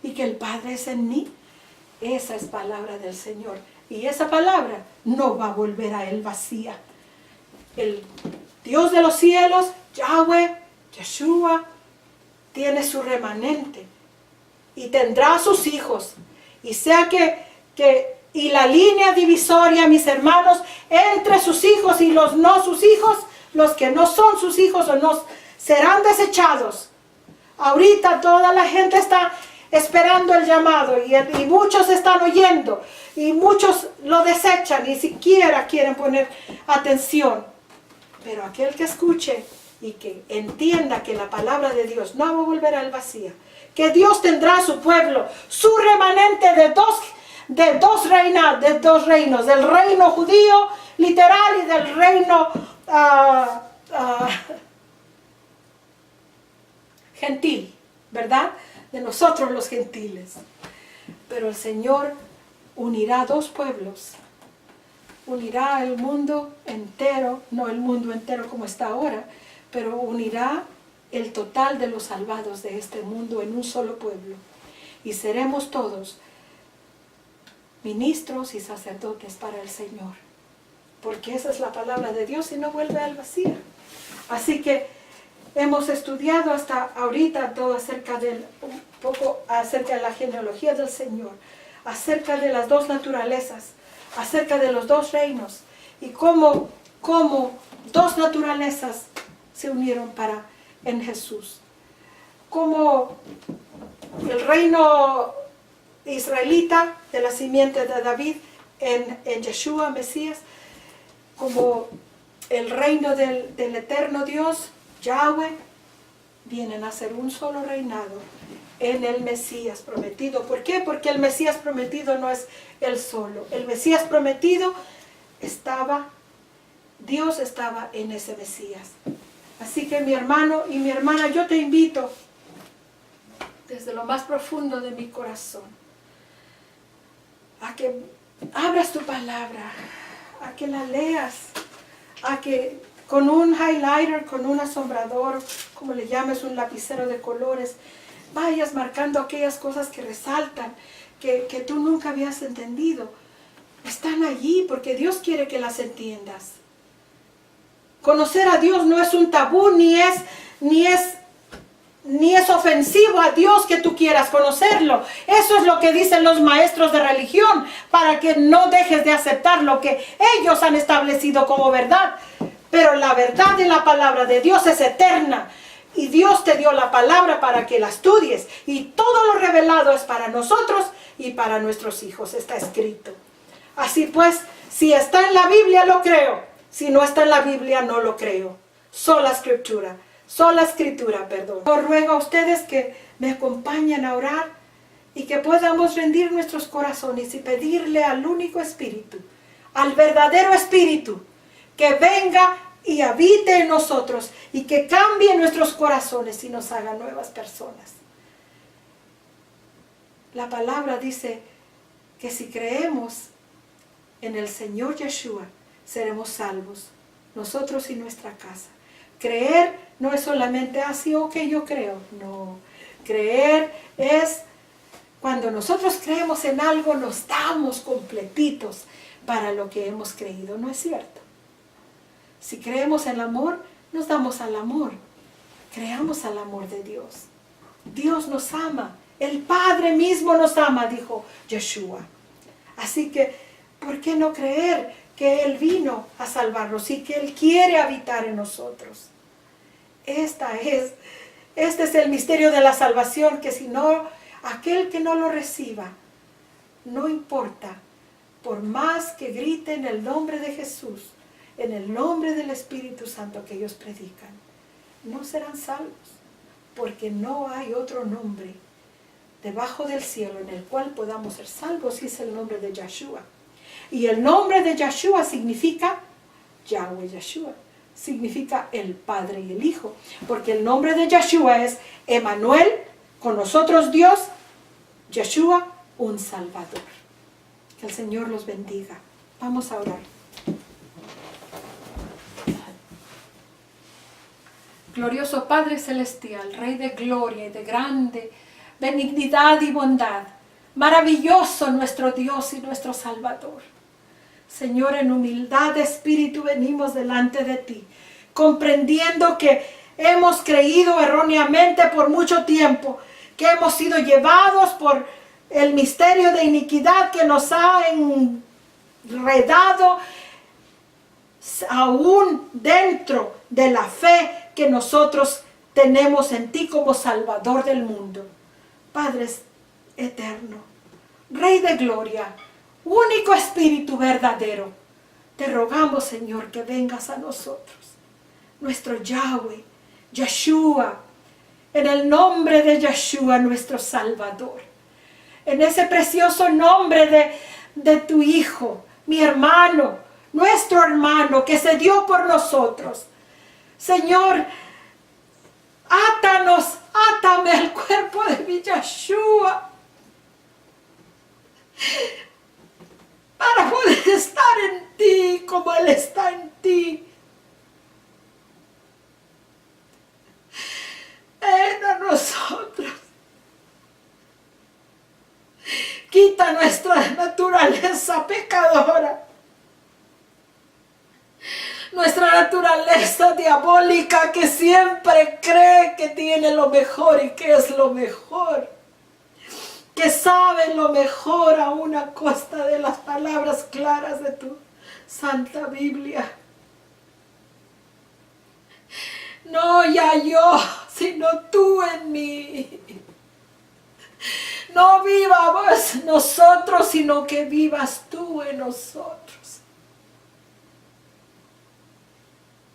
y que el Padre es en mí? Esa es palabra del Señor, y esa palabra no va a volver a él vacía. El Dios de los cielos, Yahweh, Yeshua, tiene su remanente y tendrá a sus hijos, y sea y la línea divisoria, mis hermanos, entre sus hijos y los no sus hijos, los que no son sus hijos o no, serán desechados. Ahorita toda la gente está esperando el llamado, y muchos están oyendo, y muchos lo desechan, ni siquiera quieren poner atención. Pero aquel que escuche y que entienda que la palabra de Dios no va a volver al vacío, que Dios tendrá a su pueblo, su remanente de dos reinos, del reino judío literal y del reino gentil, ¿verdad? De nosotros los gentiles. Pero el Señor unirá dos pueblos, unirá el mundo entero, no el mundo entero como está ahora, pero unirá el total de los salvados de este mundo en un solo pueblo. Y seremos todos ministros y sacerdotes para el Señor. Porque esa es la palabra de Dios y no vuelve al vacío. Así que hemos estudiado hasta ahorita todo un poco acerca de la genealogía del Señor, acerca de las dos naturalezas, acerca de los dos reinos y cómo dos naturalezas se unieron en Jesús. Como el reino israelita de la simiente de David en Yeshua, Mesías, como el reino del eterno Dios, Yahweh, vienen a ser un solo reinado en el Mesías prometido. ¿Por qué? Porque el Mesías prometido no es él solo. El Mesías prometido Dios estaba en ese Mesías. Así que mi hermano y mi hermana, yo te invito desde lo más profundo de mi corazón a que abras tu palabra, a que la leas, a que con un highlighter, con un asombrador, como le llames, un lapicero de colores, vayas marcando aquellas cosas que resaltan, que tú nunca habías entendido. Están allí porque Dios quiere que las entiendas. Conocer a Dios no es un tabú, ni es ofensivo a Dios que tú quieras conocerlo. Eso es lo que dicen los maestros de religión, para que no dejes de aceptar lo que ellos han establecido como verdad. Pero la verdad de la palabra de Dios es eterna. Y Dios te dio la palabra para que la estudies. Y todo lo revelado es para nosotros y para nuestros hijos. Está escrito. Así pues, si está en la Biblia, lo creo. Si no está en la Biblia, no lo creo. Sola escritura, perdón. Yo ruego a ustedes que me acompañen a orar y que podamos rendir nuestros corazones y pedirle al único Espíritu, al verdadero Espíritu, que venga y habite en nosotros y que cambie nuestros corazones y nos haga nuevas personas. La palabra dice que si creemos en el Señor Yeshua, seremos salvos, nosotros y nuestra casa. Creer no es solamente así, ok, yo creo. No, creer es cuando nosotros creemos en algo, nos damos completitos para lo que hemos creído, ¿no es cierto? Si creemos en el amor, nos damos al amor. Creamos al amor de Dios. Dios nos ama. El Padre mismo nos ama, dijo Yeshua. Así que, ¿por qué no creer que Él vino a salvarnos y que Él quiere habitar en nosotros? Este es el misterio de la salvación, que si no, aquel que no lo reciba, no importa, por más que griten el nombre de Jesús, en el nombre del Espíritu Santo que ellos predican, no serán salvos, porque no hay otro nombre debajo del cielo en el cual podamos ser salvos, y es el nombre de Yeshua. Y el nombre de Yeshua significa Yahweh Yeshua, significa el Padre y el Hijo, porque el nombre de Yeshua es Emmanuel, con nosotros Dios, Yeshua, un Salvador. Que el Señor los bendiga. Vamos a orar. Glorioso Padre Celestial, Rey de gloria y de grande benignidad y bondad, maravilloso nuestro Dios y nuestro Salvador. Señor, en humildad de espíritu venimos delante de ti, comprendiendo que hemos creído erróneamente por mucho tiempo, que hemos sido llevados por el misterio de iniquidad que nos ha enredado aún dentro de la fe que nosotros tenemos en ti como Salvador del mundo. Padre eterno, Rey de gloria, único Espíritu verdadero, te rogamos, Señor, que vengas a nosotros, nuestro Yahweh, Yeshua, En el nombre de Yeshua, nuestro Salvador. En ese precioso nombre de tu Hijo, mi hermano, nuestro hermano que se dio por nosotros. Señor, átame al cuerpo de mi Yeshua para poder estar en ti como Él está en ti. Ven a nosotros. Quita nuestra naturaleza pecadora, nuestra naturaleza diabólica que siempre cree que tiene lo mejor y que es lo mejor, que sabe lo mejor a una costa de las palabras claras de tu Santa Biblia. No ya yo, sino tú en mí. No vivamos nosotros, sino que vivas tú en nosotros.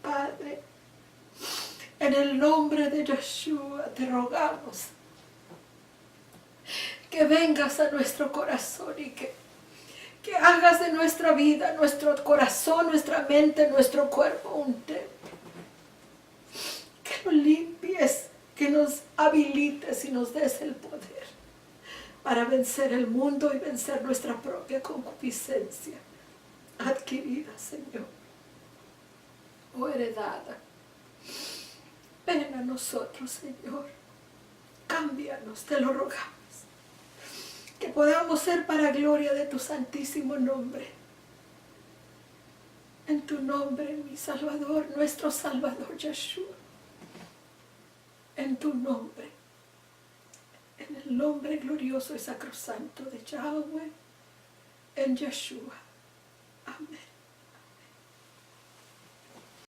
Padre, en el nombre de Yeshua te rogamos que vengas a nuestro corazón y que hagas de nuestra vida, nuestro corazón, nuestra mente, nuestro cuerpo un templo. Que lo limpies, que nos habilites y nos des el poder para vencer el mundo y vencer nuestra propia concupiscencia adquirida, Señor, o heredada. Ven a nosotros, Señor. Cámbianos, te lo rogamos. Que podamos ser para gloria de tu santísimo nombre. En tu nombre, mi Salvador, nuestro Salvador Yeshua. En tu nombre. En el nombre glorioso y sacrosanto de Yahweh, en Yeshua.